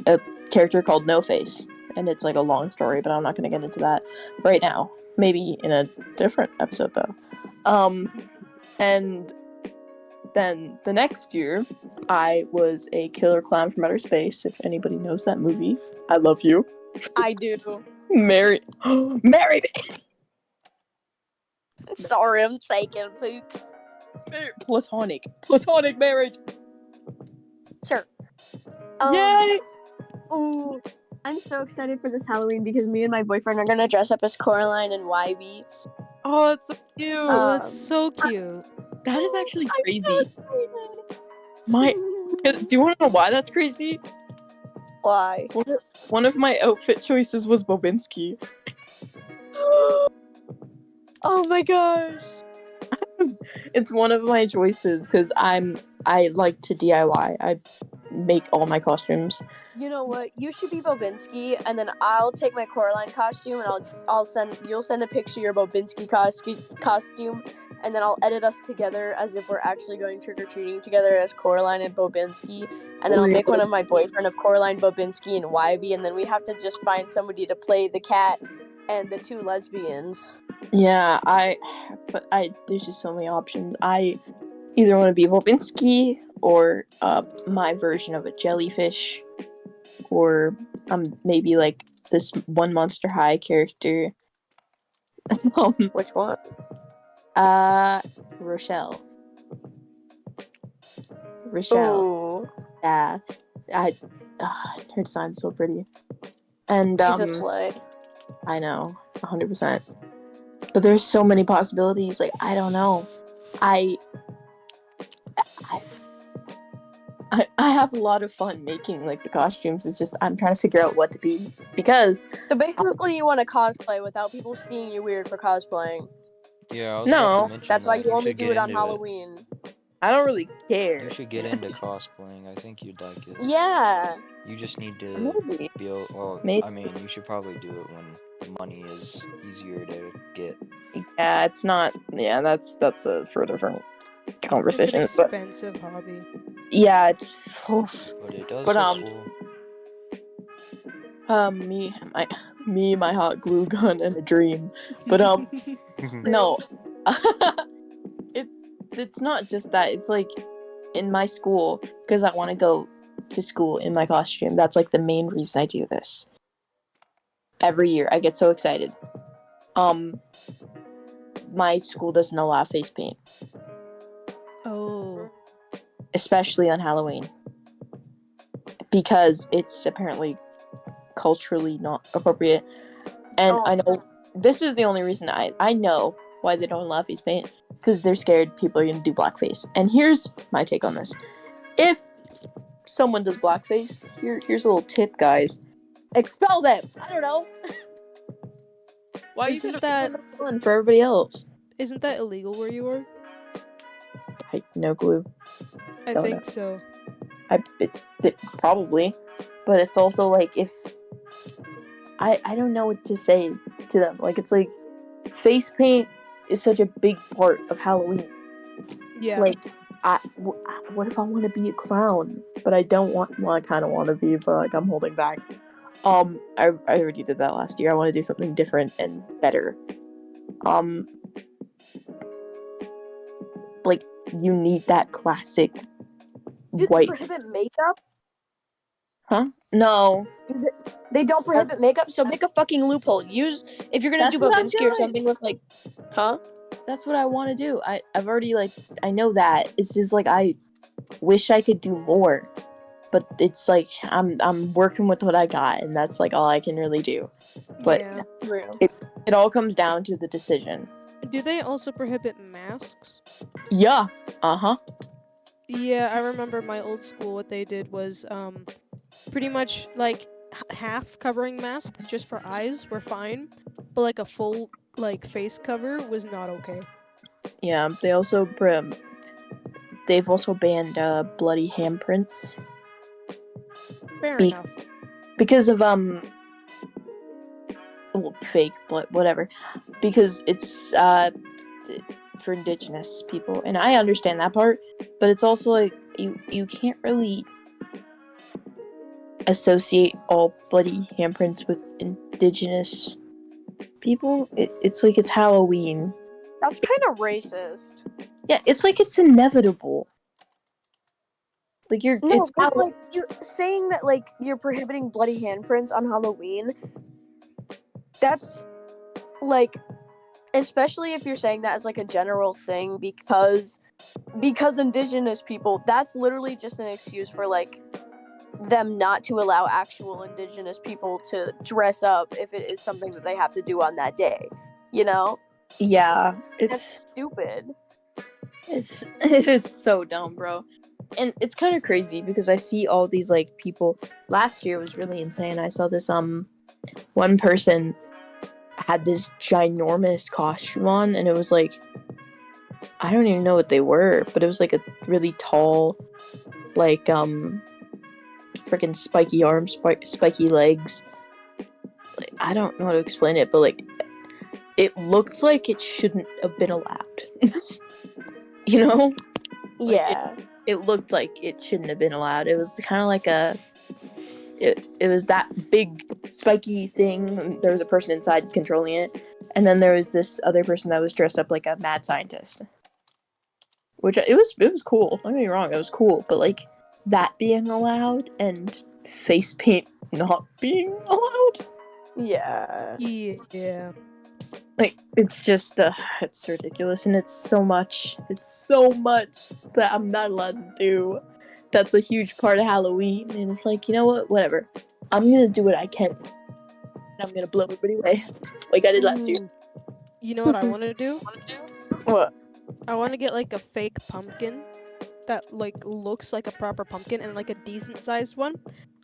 A character called No Face, and it's like a long story, but I'm not gonna get into that right now. Maybe in a different episode though. And then the next year, I was a killer clown from outer space. If anybody knows that movie, I love you. I do. Marry me. Sorry, I'm taken, folks. Platonic marriage. Sure. Yay! Ooh, I'm so excited for this Halloween because me and my boyfriend are gonna dress up as Coraline and Ivy. Oh, that's so cute. Oh, that's so cute. That is actually I'm crazy. so excited. Do you want to know why that's crazy? Why? One of my outfit choices was Bobinski. Oh my gosh. It's one of my choices because I like to DIY. I make all my costumes. You know what? You should be Bobinski, and then I'll take my Coraline costume, and you'll send a picture of your Bobinski costume, and then I'll edit us together as if we're actually going trick or treating together as Coraline and Bobinski, and then I'll make one of my boyfriend of Coraline, Bobinski, and Wybie, and then we have to just find somebody to play the cat and the two lesbians. Yeah, there's just so many options. I either want to be Bobinski or my version of a jellyfish, or maybe like this one Monster High character. Which one? Rochelle. Ooh, Yeah, her design's so pretty, and she's a slay. I know, 100%. But there's so many possibilities. Like I don't know, I have a lot of fun making like the costumes. It's just I'm trying to figure out what to be because So basically, you want to cosplay without people seeing you weird for cosplaying. Yeah, I was about to mention That's why that. you You only should do get it on into Halloween. I don't really care. You should get into cosplaying. I think you'd like it. Yeah. You just need to Maybe. be able, well, Maybe. I mean, you should probably do it when money is easier to get. Yeah, it's not. Yeah, that's a for a different It's an conversation. But expensive hobby. yeah, it's. But it does But look cool. Me, my hot glue gun, and a dream. But no, it's not just that. It's like in my school because I want to go to school in my costume. That's like the main reason I do this. Every year, I get so excited. My school doesn't allow face paint. Oh. especially on Halloween, because it's apparently culturally not appropriate. And I know this is the only reason I know why they don't allow face paint, because they're scared people are gonna do blackface. And here's my take on this: if someone does blackface, here's a little tip, guys: expel them. I don't know. Why are you Isn't gonna that ruin the fun for everybody else? isn't that illegal where you are? I no clue. I Don't think know. so. It probably, but it's also like, if I don't know what to say to them. Like, it's like, face paint is such a big part of Halloween. Yeah. Like, what if I want to be a clown, but I don't want? Well, I kind of want to be, but like, I'm holding back. I already did that last year. I want to do something different and better. Like, you need that classic Did they white. prohibit makeup? Huh? No. They don't prohibit makeup, so make a fucking loophole. Use, if you're gonna That's do what I'm Babinski or doing. something with like, huh? That's what I want to do. I've already, like, I know that. It's just like, I wish I could do more, but it's like, I'm working with what I got, and that's like all I can really do. But Yeah. Real. it all comes down to the decision. Do they also prohibit masks? Yeah. Uh-huh. Yeah, I remember my old school. What they did was pretty much like half covering masks just for eyes were fine, but like a full like face cover was not okay. Yeah. They've also banned bloody handprints Fair enough. because of fake blood, whatever, because it's for indigenous people, and I understand that part, but it's also like, you can't really associate all bloody handprints with indigenous people. It's like, it's Halloween. That's kind of racist. Yeah, it's like, it's inevitable. Like, No, it's because like you're saying that like you're prohibiting bloody handprints on Halloween. That's like, especially if you're saying that as like a general thing, because indigenous people, that's literally just an excuse for like them not to allow actual indigenous people to dress up if it is something that they have to do on that day. You know? yeah, That's stupid. it's so dumb, bro. And it's kind of crazy because I see all these, like, people. Last year was really insane. I saw this one person had this ginormous costume on, and it was like, I don't even know what they were, but it was like a really tall, like, freaking spiky arms, spiky legs. Like, I don't know how to explain it, but like, it looked like it shouldn't have been allowed. You know? Like, Yeah. it looked like it shouldn't have been allowed. It was kind of like it was that big spiky thing. There was a person inside controlling it, and then there was this other person that was dressed up like a mad scientist. Which, it was cool. Don't get me wrong, it was cool, but like, that being allowed and face paint not being allowed, Yeah. Yeah. like, it's just it's ridiculous, and it's so much that I'm not allowed to do. That's a huge part of Halloween, and it's like, you know what, whatever, I'm gonna do what I can, and I'm gonna blow everybody away like I did last year. Ooh. You know what I want to do? What? I want to get like a fake pumpkin that like looks like a proper pumpkin and like a decent sized one.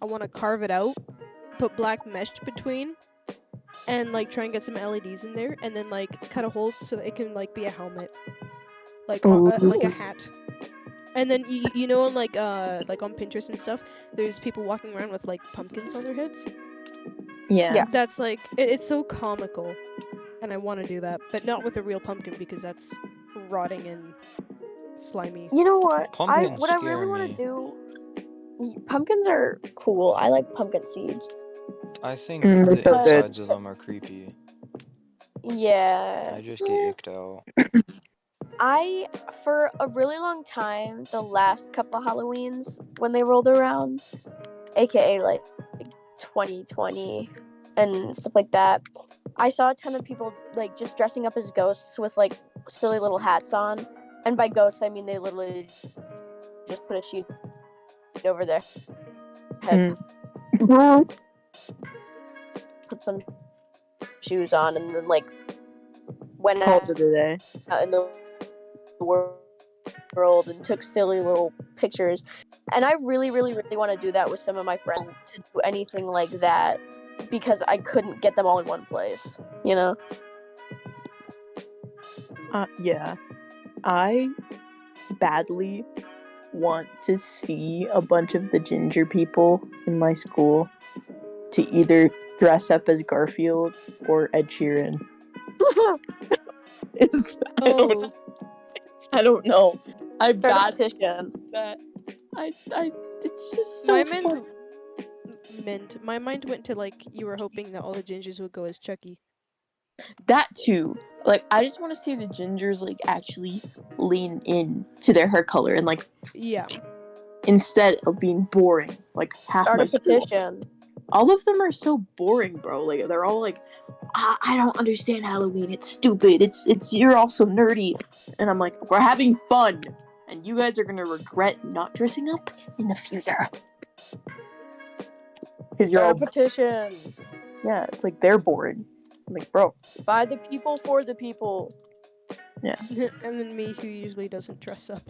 I want to carve it out, put black mesh between, and like try and get some LEDs in there, and then like cut a hole so that it can like be a helmet, like like a hat. And then you know, on like on Pinterest and stuff, there's people walking around with like pumpkins on their heads. Yeah. That's like it's so comical, and I want to do that, but not with a real pumpkin because that's rotting and slimy. You know what? Pumpkins What I scare really want me. to do. Pumpkins are cool. I like pumpkin seeds. I think They're the so good. insides of them are creepy. Yeah. I just get icked out. For a really long time, the last couple of Halloweens when they rolled around, aka like 2020 and stuff like that, I saw a ton of people like just dressing up as ghosts with like silly little hats on. And by ghosts, I mean they literally just put a sheet over their head, put some shoes on, and then like went Called out it a day. in the world and took silly little pictures. And I really, really, really want to do that with some of my friends, to do anything like that, because I couldn't get them all in one place, you know? Yeah. I badly want to see a bunch of the ginger people in my school to either dress up as Garfield or Ed Sheeran. It's, Oh, I don't know. I Start a bad petition. that. I it's just so my fun. my mind went to like you were hoping that all the gingers would go as Chucky. That too. Like, I just want to see the gingers like actually lean in to their hair color and like Yeah. instead of being boring like half Start my a school. petition. All of them are so boring, bro. Like they're all like, I don't understand Halloween. It's stupid. It's you're all so nerdy. And I'm like, we're having fun, and you guys are gonna regret not dressing up in the future. Because you're Start a all petition. yeah. It's like they're boring. I'm like, bro. By the people, for the people. And then me, who usually doesn't dress up.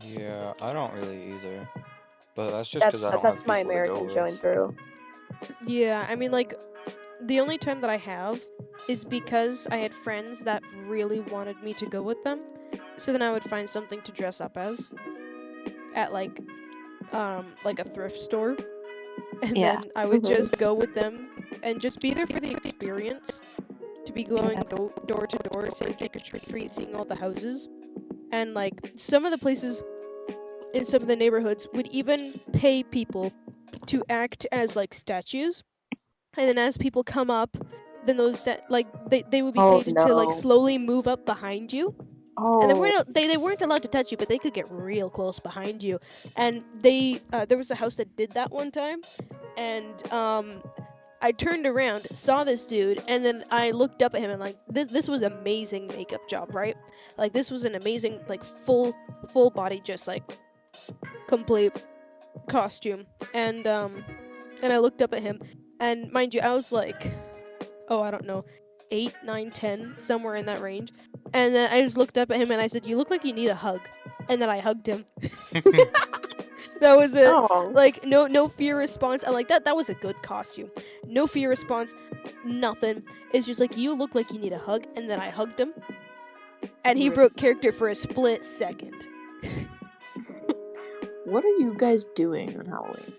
Yeah, I don't really either. But that's just because I don't That's have my people to go American with. showing through. Yeah, I mean, like, the only time that I have is because I had friends that really wanted me to go with them. So then I would find something to dress up as at like a thrift store. And Yeah. then I would Mhm. just go with them and just be there for the experience. To be going door to door, saying trick or treat, seeing all the houses. And like some of the places in some of the neighborhoods would even pay people to act as like statues. And then as people come up, then those they would be Oh paid to like no. slowly move up behind you. And Oh. they weren't allowed to touch you, but they could get real close behind you. And they there was a house that did that one time, and I turned around, saw this dude, and then I looked up at him and like this was amazing makeup job, right? Like this was an amazing like full body, just like complete costume. And I looked up at him, and mind you, I was like, oh, I don't know, 8, 9, 10, somewhere in that range. And then I just looked up at him and I said, "You look like you need a hug." And then I hugged him. That was it. Oh. Like no fear response. I like that was a good costume. No fear response, nothing. It's just like you look like you need a hug, and then I hugged him. And he Right. broke character for a split second. What are you guys doing on Halloween?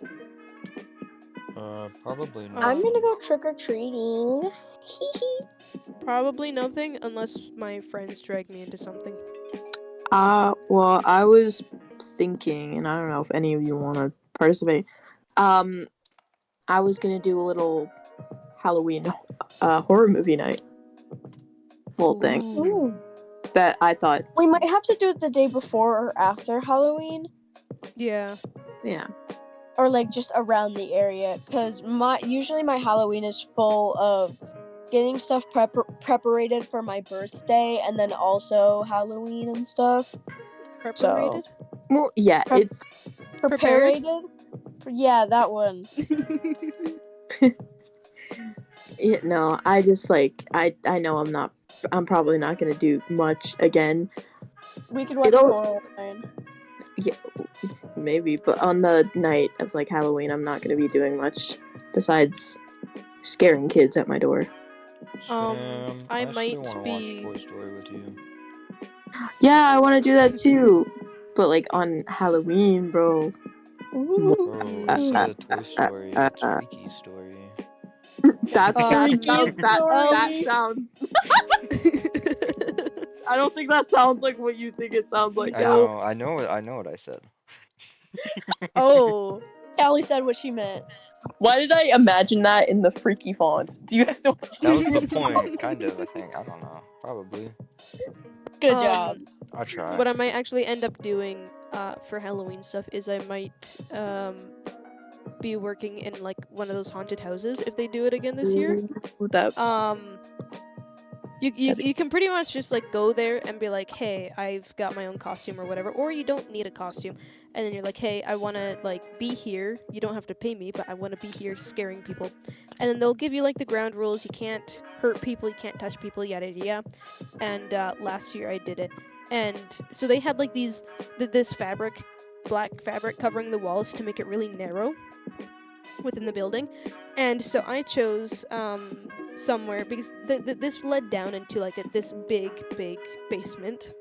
Probably not. I'm gonna go trick or treating. Hee hee. Probably nothing unless my friends drag me into something. Well, I was thinking, and I don't know if any of you want to participate. I was gonna do a little Halloween horror movie night little thing Ooh. that I thought, We might have to do it the day before or after Halloween, Yeah. yeah, or like just around the area, because usually my Halloween is full of getting stuff preparated for my birthday, and then also Halloween and stuff. Preparated? well, yeah, Prep- it's Prepared? Preparated? Yeah, that one. yeah, no, I just like I know I'm probably not gonna do much again. We could watch It'll- Coraline. Yeah, maybe, but on the night of like Halloween, I'm not gonna be doing much besides scaring kids at my door. Sam, I I still might want to be- watch Toy Story with you. Yeah, I want to do that too, but like on Halloween, bro. Bro, Yeah. instead of Toy Story, it's Freaky Story. That Freaky sounds that story. sounds. I don't think that sounds like what you think it sounds like. I Nope. know, I know what I said. Oh. Calli said what she meant. Why did I imagine that in the freaky font? Do you guys know? That was the point, kind of, I think. I don't know. Probably. Good job. I'll try. What I might actually end up doing for Halloween stuff is I might be working in like one of those haunted houses if they do it again this year. That You can pretty much just like go there and be like, hey, I've got my own costume or whatever, or you don't need a costume, and then you're like, hey, I want to like be here. You don't have to pay me, but I want to be here scaring people, and then they'll give you like the ground rules. You can't hurt people, you can't touch people, yada yada yada. And last year I did it, and so they had like this black fabric covering the walls to make it really narrow within the building, and so I chose somewhere because this led down into like this big basement,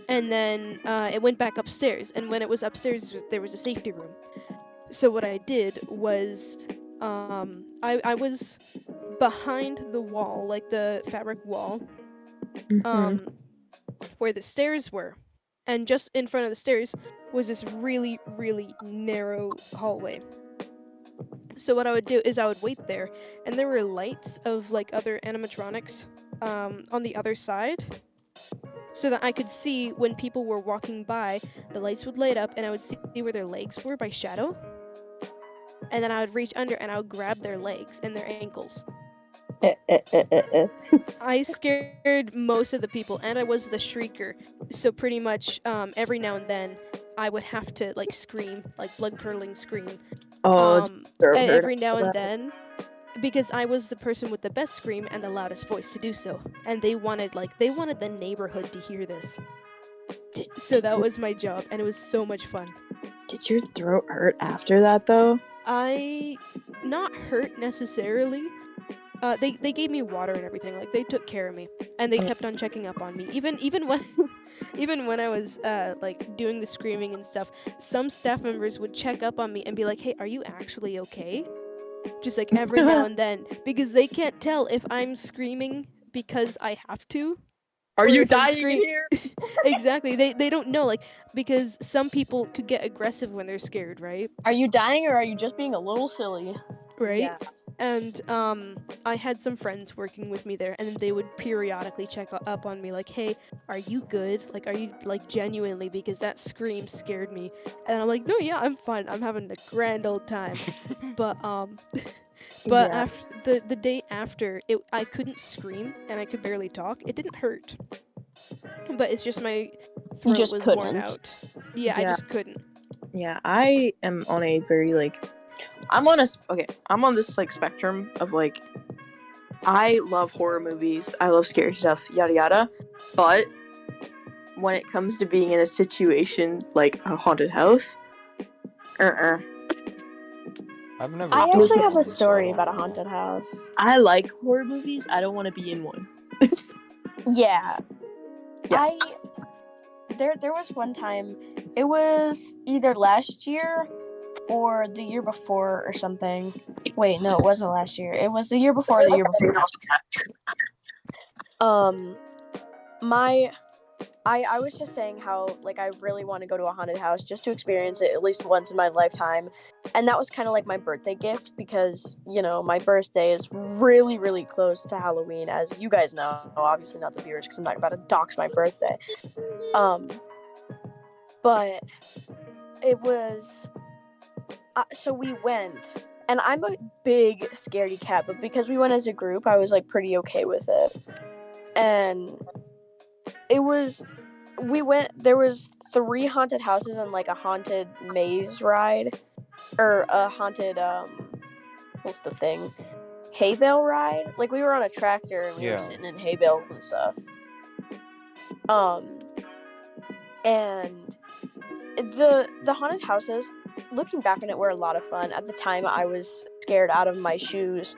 and then it went back upstairs, and when it was upstairs there was a safety room. So what I did was I was behind the wall, like the fabric wall, Mhm. where the stairs were, and just in front of the stairs was this really narrow hallway. So what I would do is I would wait there, and there were lights of like other animatronics on the other side, so that I could see when people were walking by, the lights would light up, and I would see where their legs were by shadow, and then I would reach under and I would grab their legs and their ankles. I scared most of the people, and I was the shrieker, so pretty much every now and then I would have to like scream, like blood curdling scream, Oh, every now and then, because I was the person with the best scream and the loudest voice to do so, and they wanted the neighborhood to hear this. So that was my job, and it was so much fun. Did your throat hurt after that though? I not hurt necessarily. They gave me water and everything. Like they took care of me, and they kept on checking up on me. Even when even when I was like doing the screaming and stuff, some staff members would check up on me and be like, "Hey, are you actually okay?" Just like every now and then, because they can't tell if I'm screaming because I have to. Are or you if I'm dying in scream- here? Exactly. They don't know, like, because some people could get aggressive when they're scared, right? Are you dying or are you just being a little silly? Right? Yeah. And I had some friends working with me there, and they would periodically check up on me, like, "Hey, are you good? Like, are you like genuinely, because that scream scared me?" And I'm like, "No, yeah, I'm fine. I'm having a grand old time." But but Yeah. after the day after, I couldn't scream and I could barely talk. It didn't hurt, but it's just my You throat just was worn couldn't. out. Yeah, I Yeah. just couldn't. Yeah, I am on a very I'm on this like spectrum of like I love horror movies, I love scary stuff, yada yada, but when it comes to being in a situation like a haunted house, I've never I done actually have one, a so I story don't about a know. haunted house. I like horror movies. I don't want to be in one. Yeah. Yeah. There was one time, it was either last year or the year before or something. Wait, no, it wasn't last year. It was the year before the year before. My I was just saying how like I really want to go to a haunted house just to experience it at least once in my lifetime. And that was kind of like my birthday gift because, you know, my birthday is really close to Halloween, as you guys know. Obviously not the viewers because I'm not about to dox my birthday. But it was so we went, and I'm a big scaredy cat, but because we went as a group, I was like pretty okay with it. And there was 3 haunted houses and like a haunted maze ride, or a haunted what's the thing, hay bale ride. Like we were on a tractor and we were Yeah. sitting in hay bales and stuff. And the haunted houses, looking back on it, were a lot of fun. At the time I was scared out of my shoes.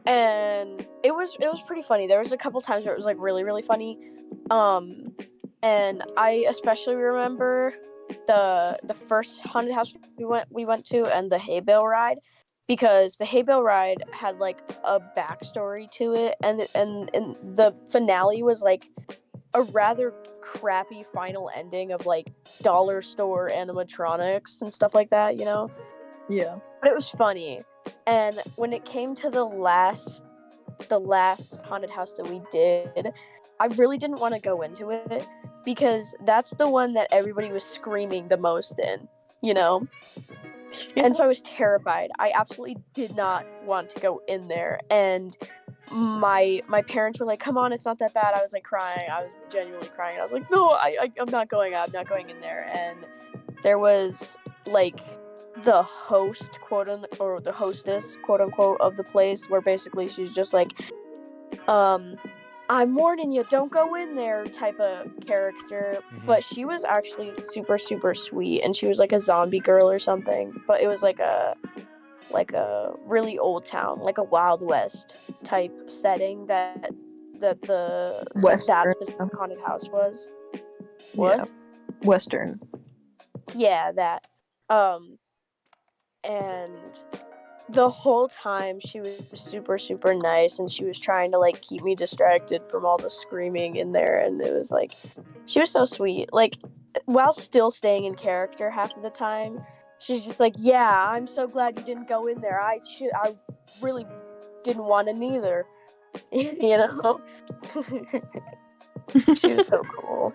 And it was pretty funny. There was a couple times where it was like really funny. And I especially remember the first haunted house we went to, and the hay bale ride, because the hay bale ride had like a backstory to it, and the finale was like a rather crappy final ending of like dollar store animatronics and stuff like that, you know? Yeah. But it was funny. And when it came to the last haunted house that we did, I really didn't want to go into it because that's the one that everybody was screaming the most in, you know? And so I was terrified. I absolutely did not want to go in there. And my parents were like, "Come on, it's not that bad." I was like crying. I was genuinely crying. I was like, "No, I'm not going. I'm not going in there." And there was like the host or the hostess quote unquote of the place, where basically she's just like, I'm warning you, don't go in there type of character. But she was actually super, super sweet, and she was like a zombie girl or something. But it was like a really old town, like a Wild West type setting that that Western. specific haunted house was. Yeah. What? Western. Yeah, that. And the whole time she was super, super nice, and she was trying to like keep me distracted from all the screaming in there, and it was like she was so sweet, like while still staying in character half of the time. She's just like, yeah, I'm so glad you didn't go in there. I really didn't want to neither. You know. She was so cool.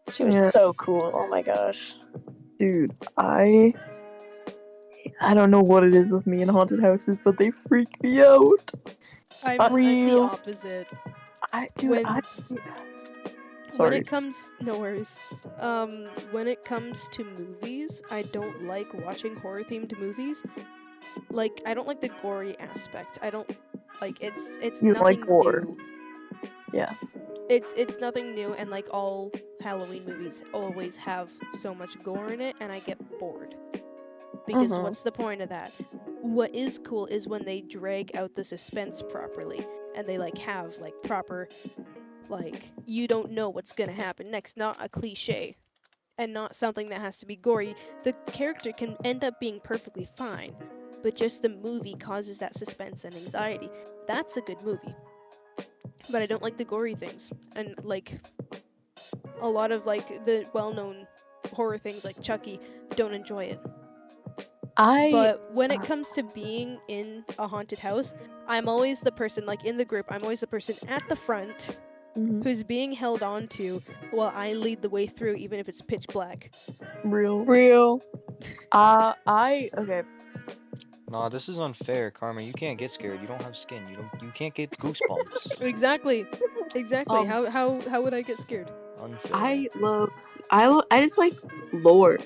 She was Yeah. so cool. Oh my gosh. Dude, I don't know what it is with me in haunted houses, but they freak me out. I'm the Real. opposite. Dude, When Sorry. it comes, no worries. When it comes to movies, I don't like watching horror themed movies. Like, I don't like the gory aspect. I don't like it's You don't nothing like gore. new. Yeah. It's nothing new, and like all Halloween movies always have so much gore in it, and I get bored. Because what's the point of that? What is cool is when they drag out the suspense properly, and they like have like proper, like, you don't know what's gonna happen next, not a cliche, and not something that has to be gory. The character can end up being perfectly fine, but just the movie causes that suspense and anxiety. That's a good movie. But I don't like the gory things, and like a lot of like the well-known horror things like Chucky, don't enjoy it. But when it comes to being in a haunted house, I'm always the person, like in the group, I'm always the person at the front who's being held on to while I lead the way through, even if it's pitch black. Real. Okay. Nah, this is unfair, Karma. You can't get scared. You don't have skin. You can't get goosebumps. Exactly. How would I get scared? Unfair. I just like lore.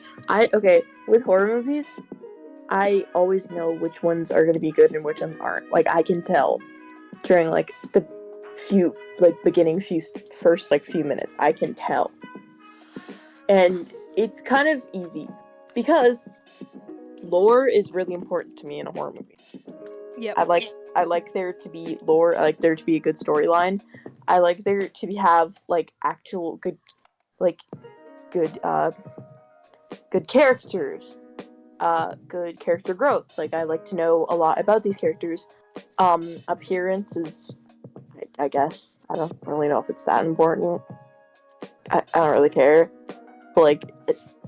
With horror movies, I always know which ones are gonna be good and which ones aren't. Like, I can tell during like the first few minutes. I can tell. And it's kind of easy because lore is really important to me in a horror movie. Yep. I like there to be lore. I like there to be a good storyline. I like there to have like actual good characters, good character growth. Like, I like to know a lot about these characters. Appearances, I guess. I don't really know if it's that important. I don't really care. But like,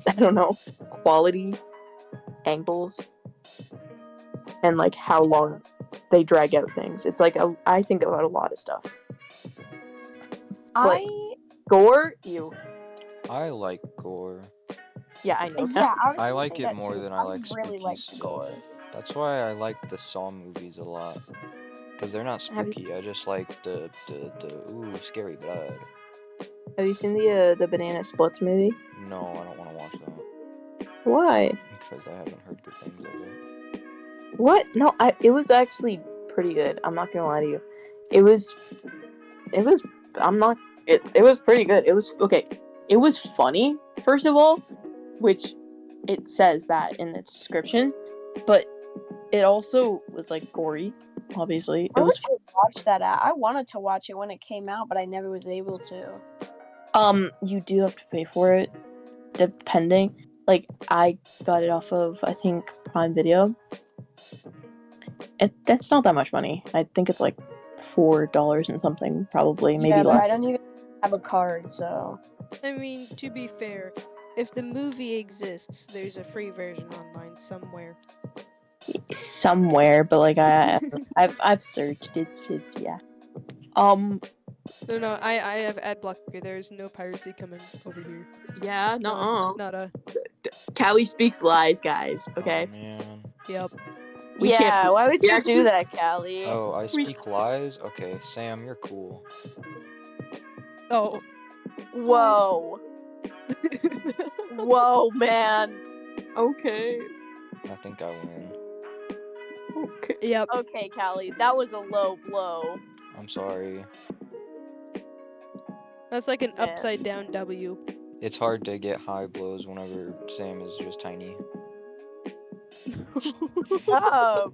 I don't know, quality, angles, and like how long they drag out things. It's like I think about a lot of stuff. But gore, I like gore. Yeah, I know. Yeah, I like it more than I like spooky stuff. gore. That's why I like the Saw movies a lot. Because they're not spooky. I just like the ooh, scary blood. Have you seen the Banana Splits movie? No, I don't want to watch that. Why? Because I haven't heard good things of it. What? No, it was actually pretty good. I'm not gonna lie to you. It was pretty good. It was okay. It was funny, first of all, which it says that in its description, but it also was like gory, obviously. Where would you watch that at? I wanted to watch it when it came out, but I never was able to. You do have to pay for it, depending. Like, I got it off of, I think, Prime Video. That's not that much money. I think it's like $4 and something, probably, maybe Yeah, but less. I don't even have a card, so. I mean, to be fair, if the movie exists, there's a free version online somewhere. Somewhere, but like I've searched. It's yeah. No, I have ad blocker. There's no piracy coming over here. Yeah, Nada. Calli speaks lies, guys. Okay. Oh, man. Yep. We can't. Yeah, why would we you actually- do that, Callie? Oh, I We- speak lies? Okay, Sam, you're cool. Oh. Whoa. Whoa, man. Okay. I think I win. Okay. Yep. Okay, Callie, that was a low blow. I'm sorry. That's like an Man. upside down W. It's hard to get high blows whenever Sam is just tiny. Oh,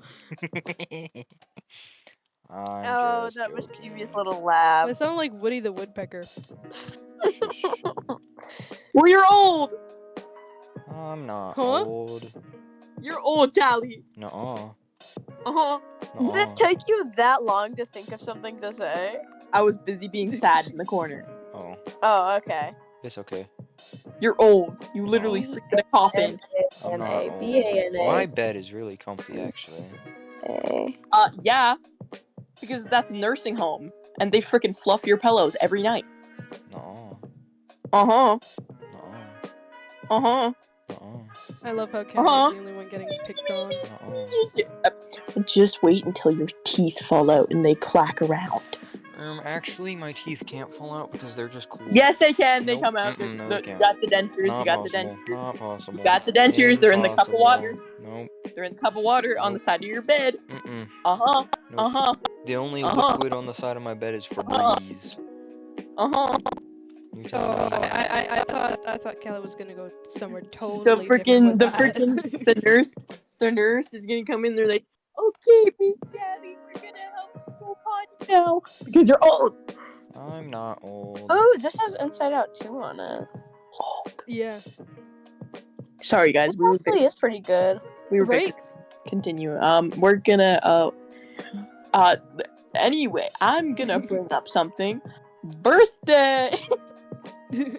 I'm oh, just that joking. mischievous little laugh. They sound like Woody the Woodpecker. Shush. Well, you're old. I'm not Huh? old. You're old, Callie. Nuh-uh. Uh-huh. Did Nuh-uh. it take you that long to think of something to say? I was busy being sad in the corner. Oh, Oh, okay. it's okay. You're old. You literally Oh. sleep in a coffin. I'm not A, old. B-A-N-A. My bed is really comfy, actually. Yeah. Because that's a nursing home. And they freaking fluff your pillows every night. Nuh-uh. Uh-huh. Nuh-uh. Uh-huh. Nuh-uh. I love how Callie's Uh-huh. the only one getting picked on. Nuh-uh. Just wait until your teeth fall out and they clack around. Actually, my teeth can't fall out because they're just cool. Yes, they can. They Nope. come out. Mm-mm, no, You they can't. got the dentures. Not You got the possible. dentures. Not possible. You got the dentures. They're in the cup of water. Impossible. Nope. They're in the cup of water on the Nope. side of your bed. Mm-mm. Uh-huh. Nope. Uh-huh. The only Uh-huh. liquid on the side of my bed is Uh-huh. Febreze. Uh-huh. You Oh, tell me. I thought Callie was gonna go somewhere totally different with The that. the nurse is gonna come in. They're like, okay, Miss Gabby, we're gonna help you go potty now because you're old. I'm not old. Oh, this has Inside Out 2 on it. Yeah. Sorry, guys. We were Actually, it's pretty good. Right? continue. We're gonna anyway, I'm gonna bring up something. Birthday.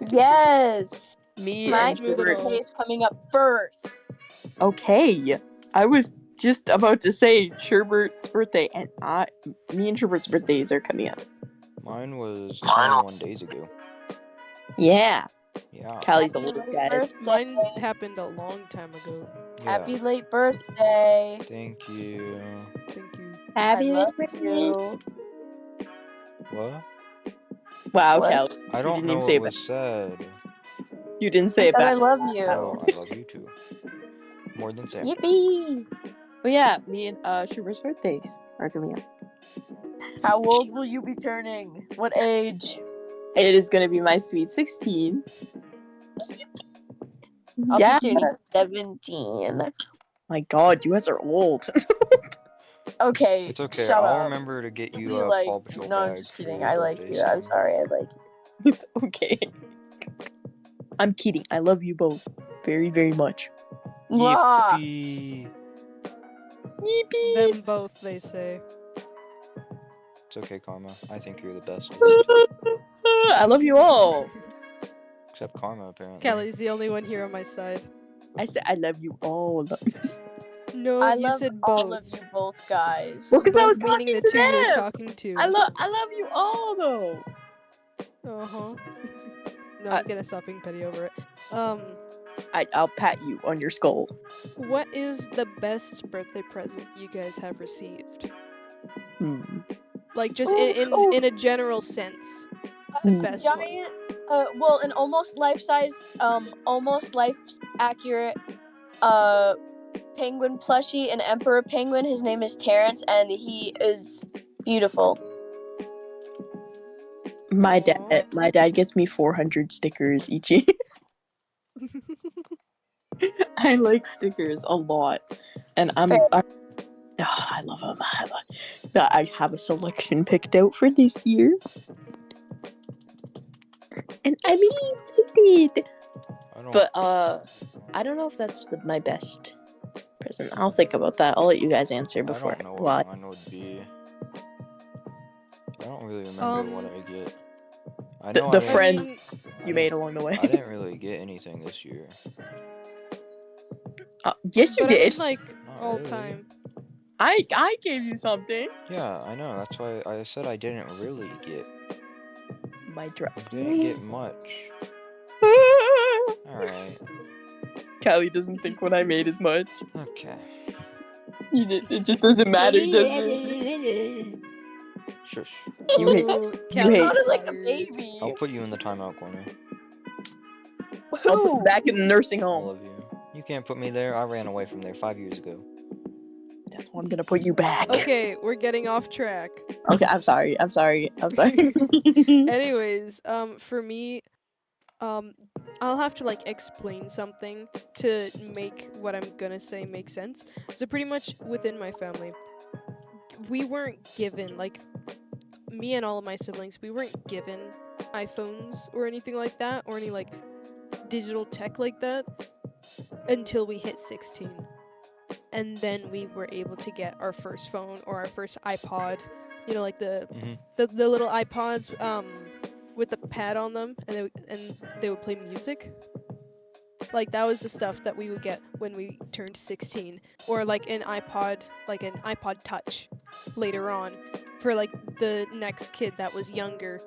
Yes. Me My and Smooth it Sherbet. all. birthday is coming up first. Okay. I was just about to say Sherbert's birthday, and me and Sherbert's birthdays are coming up. Mine was 21 days ago. Yeah. Yeah. Callie's a Happy little late guy. birthday. Mine's happened a long time ago. Yeah. Happy late birthday. Thank you. Thank you. Happy I love birthday. you. What? Wow, What? Callie. I don't didn't know even what say it was said. You didn't say I it said I back. love you. Oh, I love you too. More than Sam. Yippee! But yeah, me and Sherbert's birthdays are coming up. How old will you be turning? What age? It is gonna be my sweet 16. I'll Yeah. be turning 17. My God, you guys are old. Okay, It's okay. shut I'll up. remember to get you Be a like, Paw Patrol no, I'm bag just for kidding. your I like birthday, you. I'm Sam. sorry. I like you. It's okay. I'm kidding. I love you both very, very much. Mwah! Yippee! Yippee! Them both, they say. It's okay, Karma. I think you're the bestest. I love you all. Except Karma, apparently. Callie's the only one here on my side. I said I love you all. No, I you love said all both. of you both, guys. Well, 'cause I was Both meaning talking the to two you're them. talking to. I love you all though. Uh-huh. No, I- I'm gonna stop being petty over it. I'll pat you on your skull. What is the best birthday present you guys have received? Like just in a general sense. The best one. Giant, well, an almost life-size, almost life-accurate, penguin plushie, an emperor penguin. His name is Terrence, and he is beautiful. My Aw. dad gets me 400 stickers each year. I like stickers a lot, and I love them. I have a selection picked out for this year, and I'm excited. But I don't know if that's my best present. I'll think about that. I'll let you guys answer before. I don't know what mine would be. I don't really remember what I get. I know the I friend mean, you made along the way. I didn't really get anything this year. Yes, you but I did. mean, like Not all really. time. I gave you something. Yeah, I know. That's why I said I didn't really get. My dress. I didn't get much. Alright. Callie doesn't think what I made is much. Okay. It just doesn't matter, does it? Shush. You hate. Ooh, You Calli's hate- Sounded like a tired. baby. I'll put you in the timeout corner. I'll put you back in the nursing All home. of you. You can't put me there. I ran away from there 5 years ago. That's why I'm gonna put you back. Okay, we're getting off track. Okay, I'm sorry. Anyways, for me, I'll have to like explain something to make what I'm gonna say make sense. So pretty much within my family, we weren't given, like, me and all of my siblings, we weren't given iPhones or anything like that, or any like digital tech like that until we hit 16. And then we were able to get our first phone or our first iPod, you know, like the little iPods with the pad on them, and they would play music. Like, that was the stuff that we would get when we turned 16, or like an iPod Touch later on for like the next kid that was younger,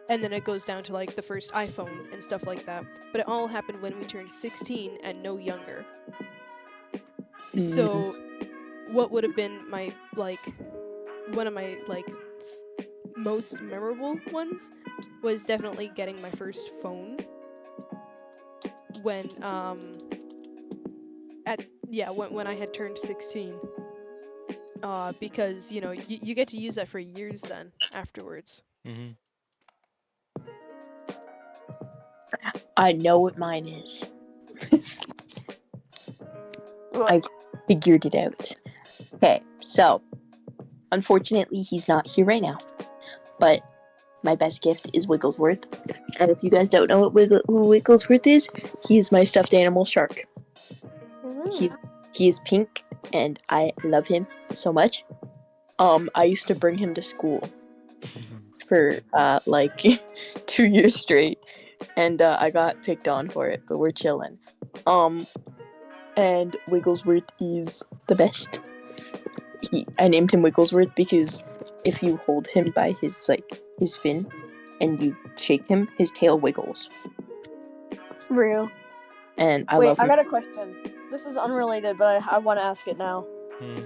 and then it goes down to like the first iPhone and stuff like that. But it all happened when we turned 16 and no younger. So what would have been my like one of my like most memorable ones was definitely getting my first phone when when I had turned 16. Because, you know, you get to use that for years then afterwards. Mhm. I know what mine is. I figured it out. Okay, so unfortunately he's not here right now, but my best gift is Wigglesworth. And if you guys don't know who Wigglesworth is, he is my stuffed animal shark. He is pink, and I love him so much. I used to bring him to school for like 2 years straight, and I got picked on for it, but we're chilling. And Wigglesworth is the best. I named him Wigglesworth because if you hold him by his fin and you shake him, his tail wiggles. Real. And I Wait, love I him. got a question. This is unrelated, but I want to ask it now.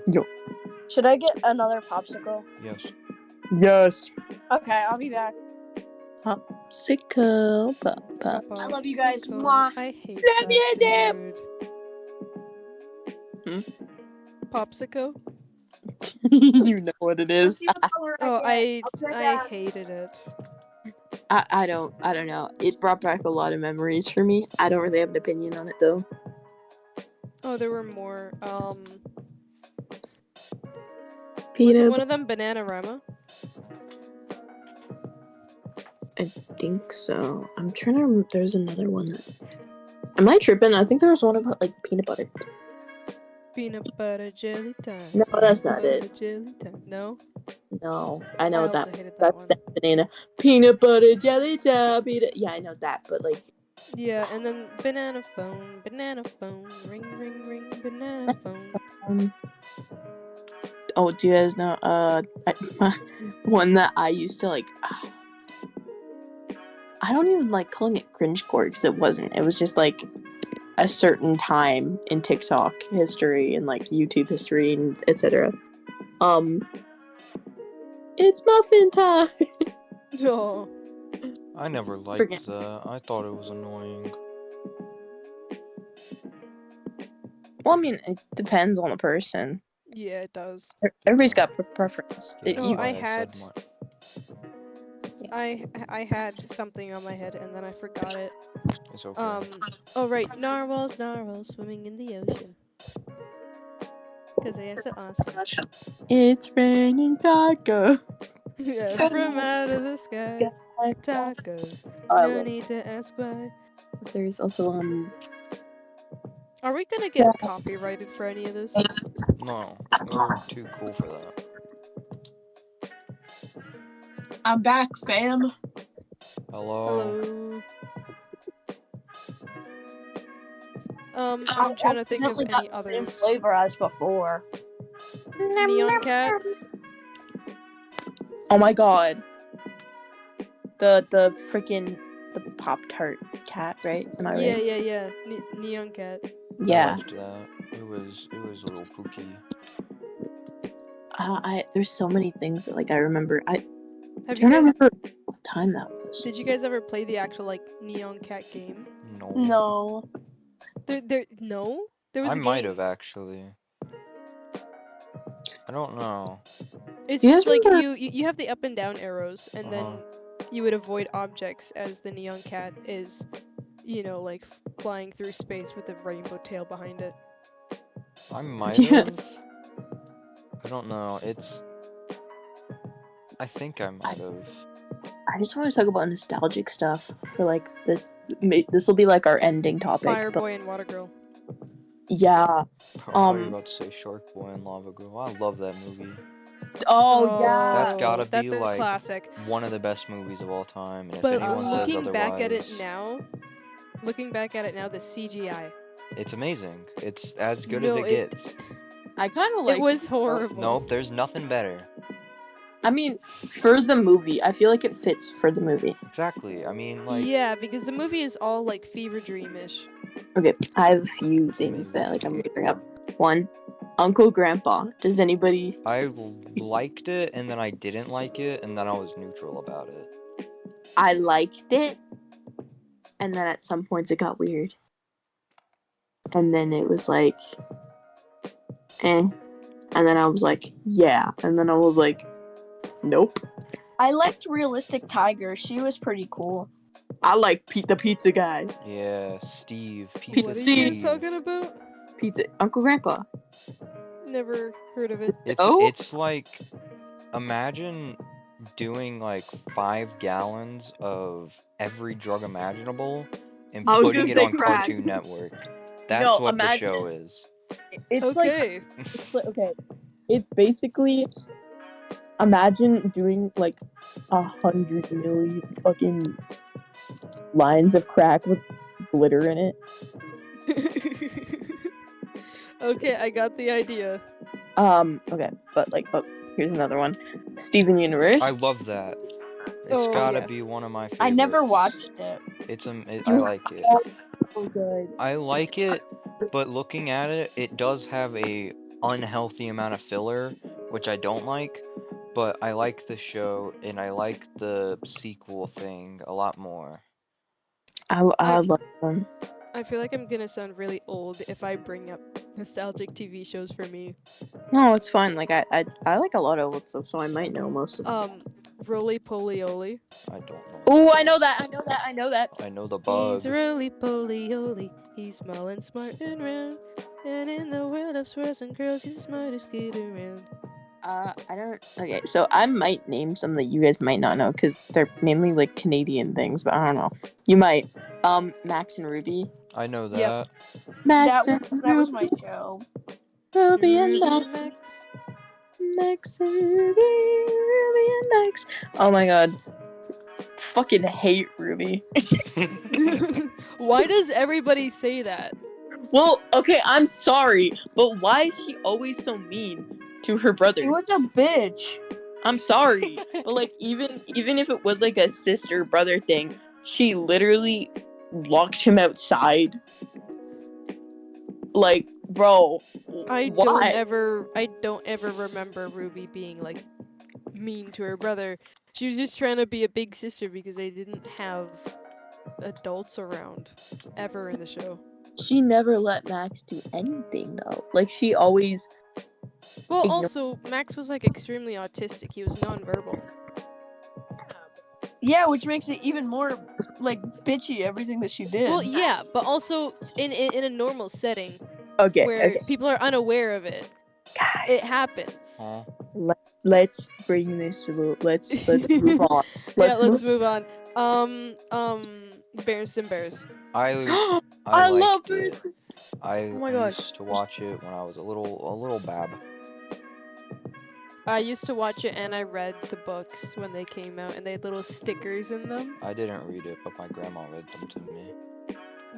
Yo. Should I get another popsicle? Yes. Yes. Okay, I'll be back. Popsicle. Pop. I love you guys. Popsicle. Mwah. I hate Love you, that word. Popsicle? You know what it is. Let's see what color Oh, I get. I hated it. I don't know. It brought back a lot of memories for me. I don't really have an opinion on it though. Oh, there were more. Was Peter, it one of them Bananarama? I think so. I'm trying to remember. There's another one that. Am I tripping? I think there was one about like peanut butter. Peanut butter jelly time. No, that's not Peanut butter it. jelly time. No? No, I I know also that. hated that That's one. that banana. Peanut butter jelly time. Yeah, I know that, but like. Yeah, and then banana phone, ring, ring, ring, banana phone. Oh, do you guys know? One that I used to like. I don't even like calling it cringecore because it wasn't. It was just like a certain time in TikTok history and like YouTube history and etc. It's muffin time. No. I never liked that. I thought it was annoying. Well, I mean, it depends on the person. Yeah, it does. Everybody's got preference. Yeah, No, I said had- my- I had something on my head and then I forgot it. It's okay. Oh right, narwhals swimming in the ocean. Cause they are so awesome. It's raining tacos. Yeah, from out of the sky, tacos. No need to ask why. There's also Are we gonna get copyrighted for any of this? No, we're too cool for that. I'm back, fam. Hello. I'm trying to think of any others. Flavor as before. Neon Cat. Oh my god. The freaking Pop-Tart cat, right? Am I right? Yeah. Neon Cat. Yeah. I liked that. It was a little pooky. there's so many things that like I remember. Have I'm you trying to guys, remember what time that was. did you guys ever play the actual like Neon Cat game? No. No. No? There was I a might game. have actually. I don't know. It's You just guys like remember- you have the up and down arrows, and then you would avoid objects as the Neon Cat is, like flying through space with a rainbow tail behind it. I might Yeah. have. I don't know. I think I might have. I just want to talk about nostalgic stuff for like this. This will be like our ending topic. Fire but Boy and Water Girl. yeah. I thought you were Um. about to say Shark Boy and Lava Girl. I love that movie. Oh yeah. That's gotta be that's a like classic. one of the best movies of all time. And if But anyone says looking back at it otherwise, now, the CGI. it's amazing. It's as good No, as it gets. I kind of like. It was horrible. Nope, there's nothing better. I mean, for the movie, I feel like it fits for the movie. Exactly. I mean, like, Yeah, because the movie is all like fever dreamish. Okay, I have a few It's things that like I'm amazing. gonna bring up. One, Uncle Grandpa. Does anybody? I liked it, and then I didn't like it, and then I was neutral about it. I liked it, and then at some points it got weird, and then it was like, and then I was like, yeah, and then I was like, nope. I liked Realistic Tiger. She was pretty cool. I like the pizza guy. Yeah, Steve. Pizza Pizza What are Steve. you guys talking about? Pizza Uncle Grandpa. Never heard of it. It's like, imagine doing like 5 gallons of every drug imaginable and I was putting gonna it say on crack. Cartoon Network. That's No, what imagine- the show is. It's like Okay. okay. It's basically imagine doing like 100 million fucking lines of crack with glitter in it. Okay, I got the idea. Okay, but like, oh, here's another one. Steven Universe. I love that. It's Oh, gotta yeah. be one of my favorites. I never watched it. I like it. So good. I like it, but looking at it, it does have a unhealthy amount of filler, which I don't like. But I like the show, and I like the sequel thing a lot more. I love them. I feel like I'm gonna sound really old if I bring up nostalgic TV shows for me. No, it's fine. Like I like a lot of old stuff, so I might know most of them. Roly Poly Oly. I don't know. Oh, I know that. I know the bug. He's roly poly oly. He's small and smart and round. And in the world of squirrels and girls, he's the smartest kid around. I don't. Okay, so I might name some that you guys might not know because they're mainly like Canadian things, but I don't know. You might. Max and Ruby. I know that. Yep. Max That was my show. Ruby and Ruby Max. Max and Ruby and Max. Oh my god. Fucking hate Ruby. Why does everybody say that? Well, okay, I'm sorry, but why is she always so mean to her brother? She was a bitch. I'm sorry, but like even if it was like a sister brother thing, she literally locked him outside. Like, bro, I why? don't ever remember Ruby being like mean to her brother. She was just trying to be a big sister because they didn't have adults around ever in the show. She never let Max do anything though. Like she always. Well, Ignore- also Max was like extremely autistic. He was nonverbal. Yeah, which makes it even more like bitchy everything that she did. Well, yeah, but also in a normal setting Okay, where okay, people are unaware of it, guys. it happens. Aw. Let's bring this to let's move on. Let's move on. Berenstain Bears. I I love liked it. this. I Oh my God. used to watch it when I was a little bab. I used to watch it and I read the books when they came out and they had little stickers in them. I didn't read it, but my grandma read them to me.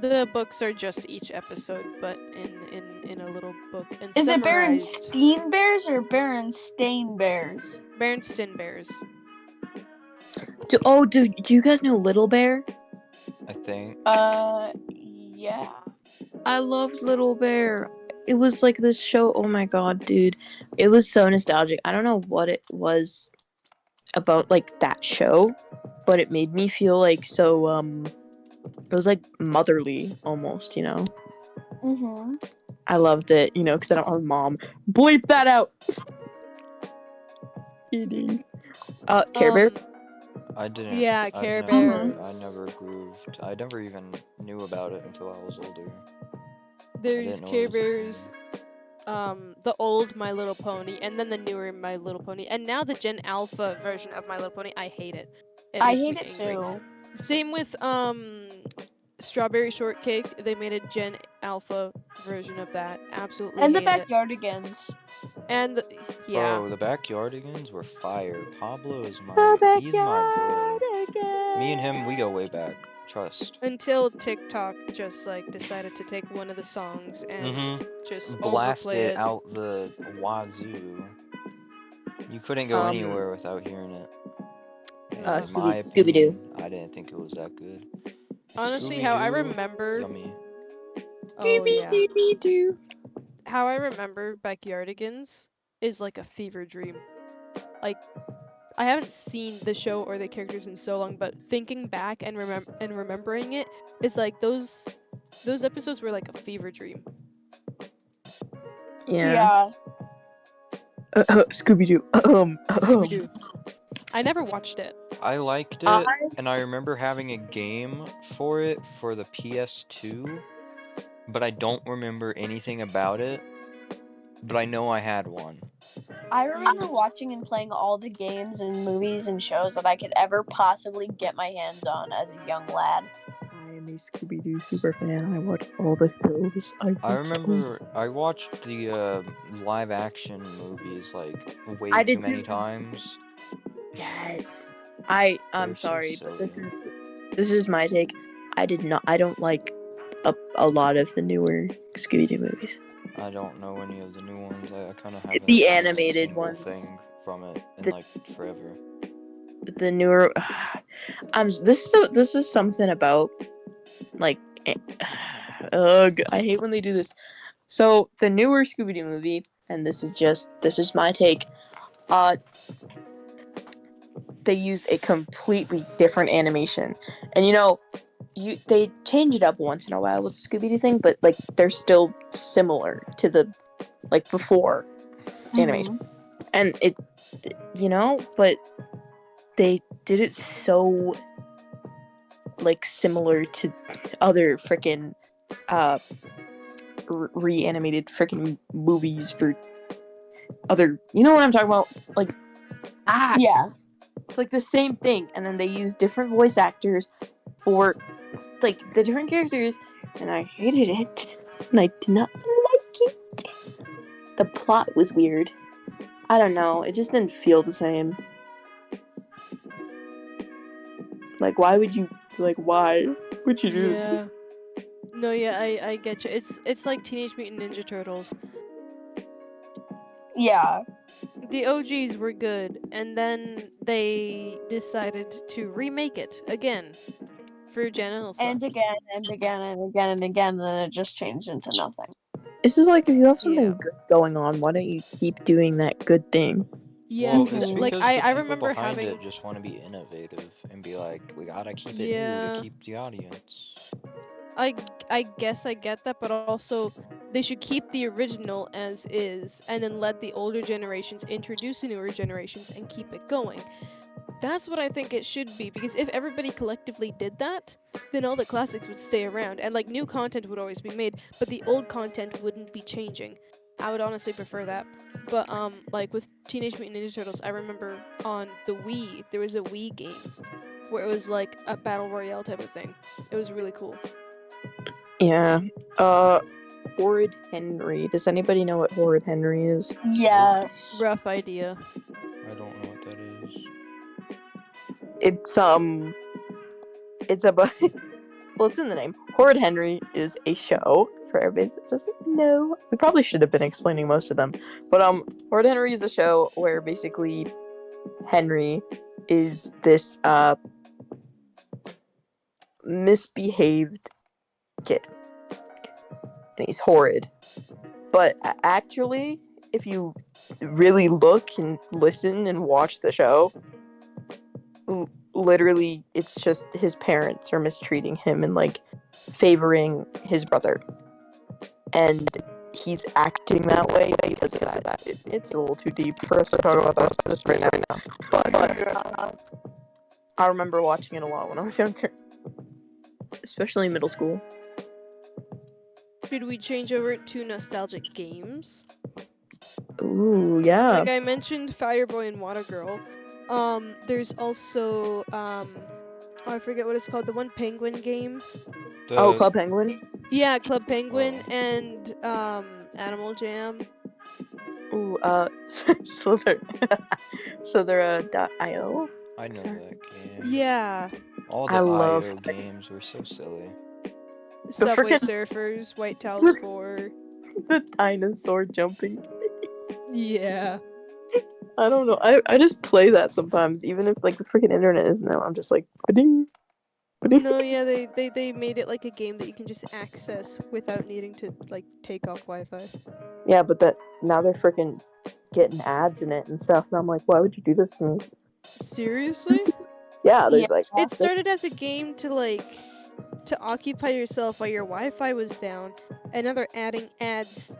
The books are just each episode, but in a little book and Is it summarized. Berenstein Bears or Berenstain Bears? Berenstain Bears. Do you guys know Little Bear? I think. Yeah. I loved Little Bear. it was like this show. Oh my god, dude, it was so nostalgic. I don't know what it was about like that show, but it made me feel like so it was like motherly almost, you know. Mm-hmm. I loved it, you know, because I don't have a mom. Bleep that out. Kidding. Care Bear. I didn't. Yeah, I Care never. I Bears. never grooved. I never even knew about it until I was older. I There's didn't know Care it was a Bears, thing. the old My Little Pony, and then the newer My Little Pony, and now the Gen Alpha version of My Little Pony. I hate it. It I makes hate me it angry. too. Same with Strawberry Shortcake. They made a Gen Alpha version of that. Absolutely And the hate it. Backyardigans. And yeah, Bro, the Backyardigans were fire. Pablo is The he's my bro. backyard Me and him, we go again. way back. Trust. until TikTok just like decided to take one of the songs and just Blast overplay it it. out the wazoo. You couldn't go anywhere without hearing it. And in my Scooby-Doo. opinion, I didn't think it was that good. Honestly, how I Scooby-Doo, remember. yummy. Oh yeah. Scooby-Doo. How I remember Backyardigans is like a fever dream. Like I haven't seen the show or the characters in so long, but thinking back and remembering it is like those episodes were like a fever dream. Yeah. Scooby-Doo. Scooby Doo. I never watched it. I liked I it, and I remember having a game for it for the PS2, but I don't remember anything about it, but I know I had one. I remember watching and playing all the games and movies and shows that I could ever possibly get my hands on as a young lad. I am a Scooby-Doo super fan. I watch all the shows. I remember I watched the live action movies like way I too did many too. times. Yes. They're I'm so sorry, but this silly. is my take. I don't like a lot of the newer Scooby-Doo movies. I don't know any of the new ones. I kind of haven't The seen a animated single ones. thing from it in The- like forever. The newer this is something about like ugh, I hate when they do this. So the newer Scooby-Doo movie, and this is my take, they used a completely different animation. And you know, they change it up once in a while with the Scooby-Doo thing, but like they're still similar to the like before animation. And it but they did it so like similar to other freaking reanimated freaking movies for other, you know what I'm talking about, like Yeah. it's like the same thing, and then they use different voice actors for like the different characters, and I hated it, and I did not like it. The plot was weird. I don't know, it just didn't feel the same. Like why would you do this? Yeah. No, yeah, I get you. It's like Teenage Mutant Ninja Turtles. Yeah. The OGs were good, and then they decided to remake it again for Gen Alpha. And again and again and again and again, and then it just changed into nothing. This is like, if you have something Yeah. good going on, why don't you keep doing that good thing? Yeah, Well, because it's like because I the people remember behind having it just want to be innovative and be like, we gotta keep it new to yeah. keep the audience. I guess I get that, but also they should keep the original as is and then let the older generations introduce the newer generations and keep it going. That's what I think it should be, because if everybody collectively did that, then all the classics would stay around and like new content would always be made, but the old content wouldn't be changing. I would honestly prefer that. But like with Teenage Mutant Ninja Turtles, I remember on the Wii there was a Wii game where it was like a battle royale type of thing. It was really cool. Yeah. Horrid Henry. Does anybody know what Horrid Henry is? Yeah. Rough idea. I don't know what that is. It's about well, it's in the name. Horrid Henry is a show for everybody that doesn't know. We probably should have been explaining most of them. But Horrid Henry is a show where basically Henry is this misbehaved kid. And he's horrid. But actually, if you really look and listen and watch the show, literally, it's just his parents are mistreating him and like favoring his brother, and he's acting that way because of that. It's a little too deep for us to talk about this right now. But I remember watching it a lot when I was younger, especially in middle school. Should we change over to nostalgic games? Ooh, yeah. Like I mentioned, Fireboy and Water Girl. There's also oh, I forget what it's called. The one penguin game. Oh, The Club Penguin. Yeah, Club Penguin Oh. and Animal Jam. Ooh, Slither. Slither.io. I know Sorry. that game. Yeah, All I the love IO games were so silly. Subway frickin- Surfers, White Towels 4. the dinosaur jumping. Yeah. I don't know. I just play that sometimes, even if like the freaking internet isn't out. I'm just like, ba-ding, ba-ding. No, yeah, they made it like a game that you can just access without needing to like take off Wi-Fi. Yeah, but that now they're freaking getting ads in it and stuff, and I'm like, why would you do this to me? Seriously? Yeah, there's Yeah. like It started as a game to occupy yourself while your Wi-Fi was down, and now they're adding ads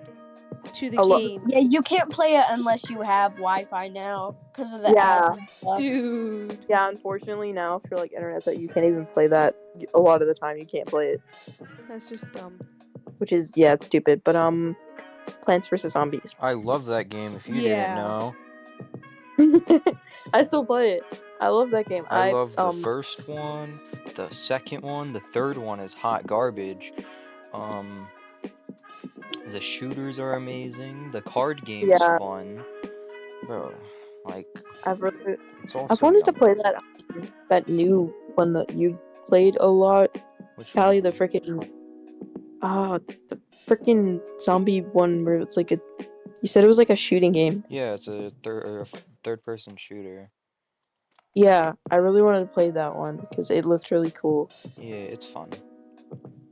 to the A lot- game. Yeah, you can't play it unless you have Wi-Fi now because of the Yeah. ads and stuff. Dude. Yeah, unfortunately now if you're like internet's that you can't even play that. A lot of the time you can't play it, That's just dumb. which is yeah, it's stupid. But Plants vs Zombies. I love that game. If you Yeah. didn't know, I still play it. I love that game. I love the first one, the second one, the third one is hot garbage. The shooters are amazing. The card game's Yeah. fun. Bro, like I've really, it's all I've so wanted to young. play that new one that you played a lot, Which Calli. one? The freaking zombie one where it's like a. You said it was like a shooting game. Yeah, it's a third person shooter. Yeah, I really wanted to play that one because it looked really cool, Yeah, it's fun.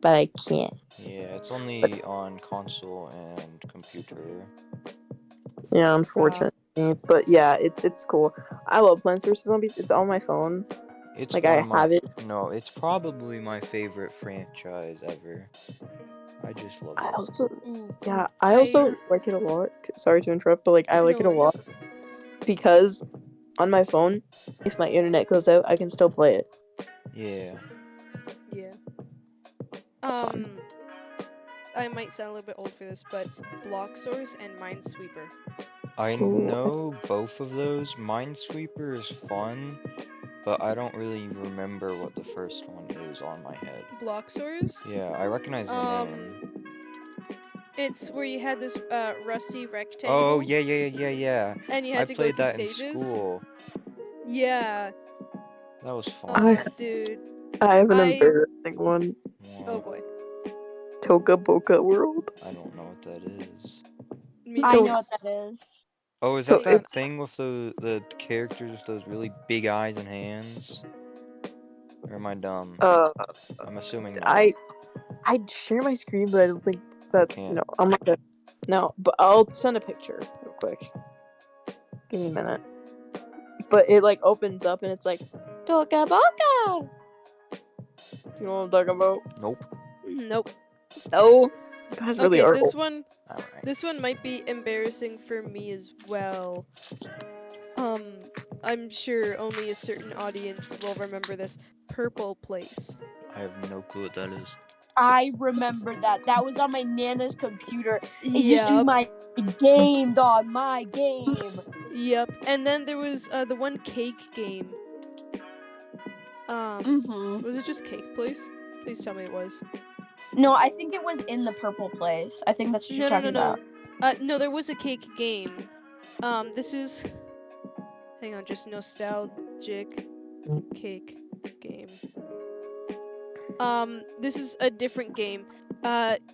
but I can't. Yeah, it's only on console and computer. Yeah, unfortunately. But yeah, it's cool. I love Plants vs Zombies. It's on my phone. It's Like one I of my have it. no, it's probably my favorite franchise ever. I just love I it. also Ooh. yeah, I also like it a lot. Sorry to interrupt, but like I like No it a worries. lot because on my phone, if my internet goes out, I can still play it. Yeah. Yeah. That's fine. I might sound a little bit old for this, but Block Source and Minesweeper. I Ooh. know both of those. Minesweeper is fun, but I don't really remember what the first one is on my head. Block Source? Yeah, I recognize the name. It's where you had this rusty rectangle. Oh, yeah. And you I had to go played through that stages. in school. Yeah. That was fun. Oh, dude. I have an I- embarrassing one. Oh boy. Toga Boca World. I don't know what that is. Me I Don't- know what that is. Oh, is So that that it's- thing with the characters with those really big eyes and hands? Or am I dumb? I'm assuming not. I'd share my screen, but I don't think that can't. no, I'm not gonna. No, but I'll send a picture real quick. Give me a minute. But it like opens up and it's like Toga Boca. Do you know what I'm talking about? Nope. Nope. No. You guys really Okay, are. this one Alright. this one might be embarrassing for me as well. I'm sure only a certain audience will remember this. Purple Place. I have no clue what that is. I remember that. That was on my Nana's computer. It used to be Yep. my game, dog. My game. Yep. And then there was the one cake game. Mm-hmm. Was it just Cake Place? Please tell me it was. No, I think it was in the Purple Place. I think that's what you're talking about. No, there was a cake game. This is. Hang on, just nostalgic cake game. This is a different game.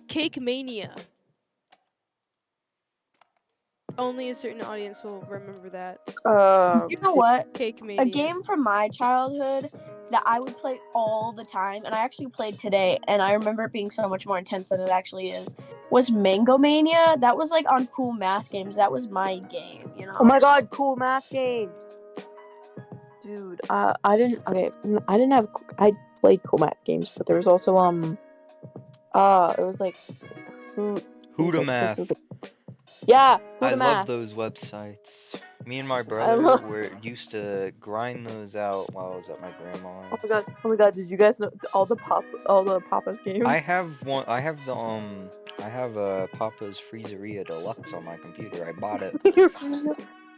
Cake Mania. Only a certain audience will remember that. You know what? Cake Mania. A game from my childhood that I would play all the time, and I actually played today, and I remember it being so much more intense than it actually is, was Mango Mania. That was like on Cool Math Games. That was my game, you know? Oh my god, cool math games. Dude, I didn't have, I played cool math games, but there was also, it was like, Who'da like Math. yeah, I Who'da love Math. those websites. Me and my I brother love- used to grind those out while I was at my grandma's. Oh my god, did you guys know all the Papa's games? I have Papa's Freezeria Deluxe on my computer. I bought it.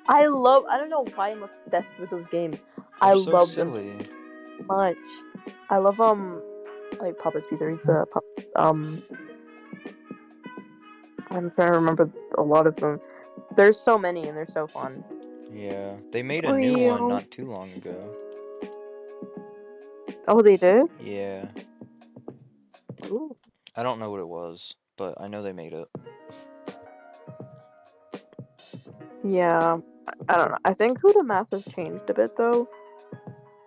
I don't know why I'm obsessed with those games. I They're so love them silly. so much. I love like Papa's Pizzeria. I'm trying to remember a lot of them. There's so many and they're so fun. Yeah, they made a new one not too long ago. Oh, they did? Yeah. Ooh. I don't know what it was, but I know they made it. Yeah, I don't know. I think Huda Math has changed a bit though.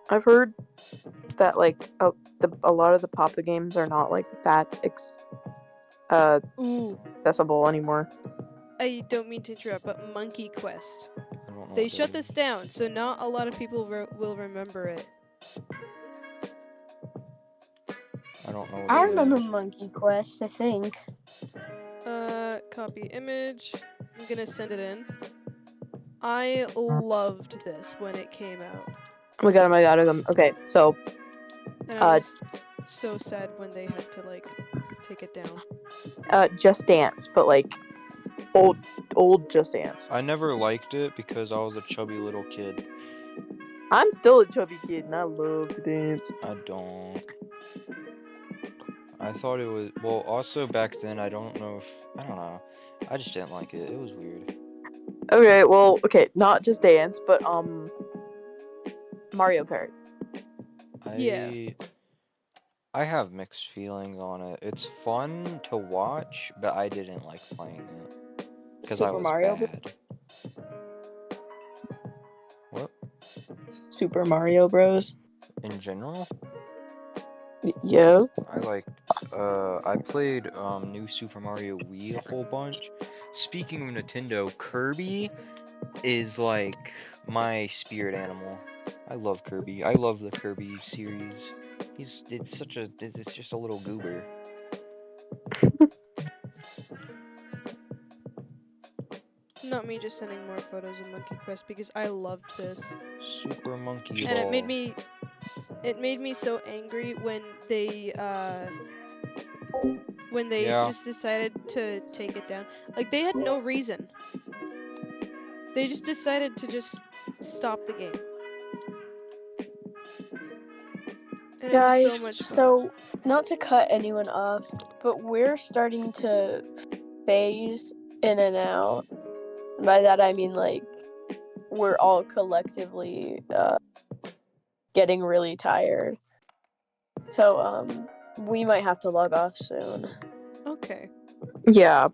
I've heard that like a lot of the Papa games are not like that Ooh, accessible anymore. I don't mean to interrupt, but Monkey Quest. I don't know. They what shut that this is. down, so not a lot of people will remember it. I don't know. What I that remember is. Monkey Quest, I think. Copy image. I'm gonna send it in. I loved this when it came out, Oh my god. Okay, so and I was so sad when they had to like take it down. Just Dance, but like old Just Dance. I never liked it because I was a chubby little kid. I'm still a chubby kid and I love to dance. I don't. I thought it was also back then. I don't know. I just didn't like it. It was weird. Okay, not Just Dance, but Mario Kart. Yeah. I have mixed feelings on it. It's fun to watch, but I didn't like playing it because I Super was Mario. bad. What? Super Mario Bros. In general? Yeah. I played New Super Mario Wii a whole bunch. Speaking of Nintendo, Kirby is like my spirit animal. I love Kirby. I love the Kirby series. It's just a little goober. Not me just sending more photos of Monkey Quest because I loved this. Super Monkey Ball. And it made me so angry when they Yeah. just decided to take it down. Like they had no reason. They just decided to just stop the game. And Guys, it was so much fun. so not to cut anyone off, but we're starting to phase in and out. And by that I mean like we're all collectively getting really tired. So we might have to log off soon. Okay. Yeah.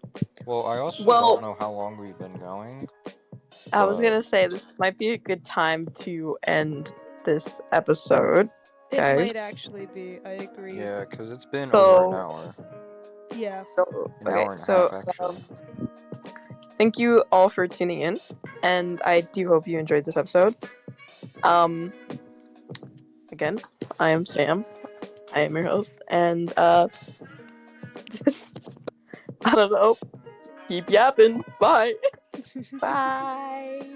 Well, I also Well- don't know how long we've been going. I was but- gonna say this might be a good time to end this episode. It Okay. might actually be. I agree. Yeah, because it's been So- over an hour. Yeah. An hour and a half, actually. Thank you all for tuning in, and I do hope you enjoyed this episode. Again, I am Sam. I am your host, and just I don't know. Keep yapping. Bye. Bye.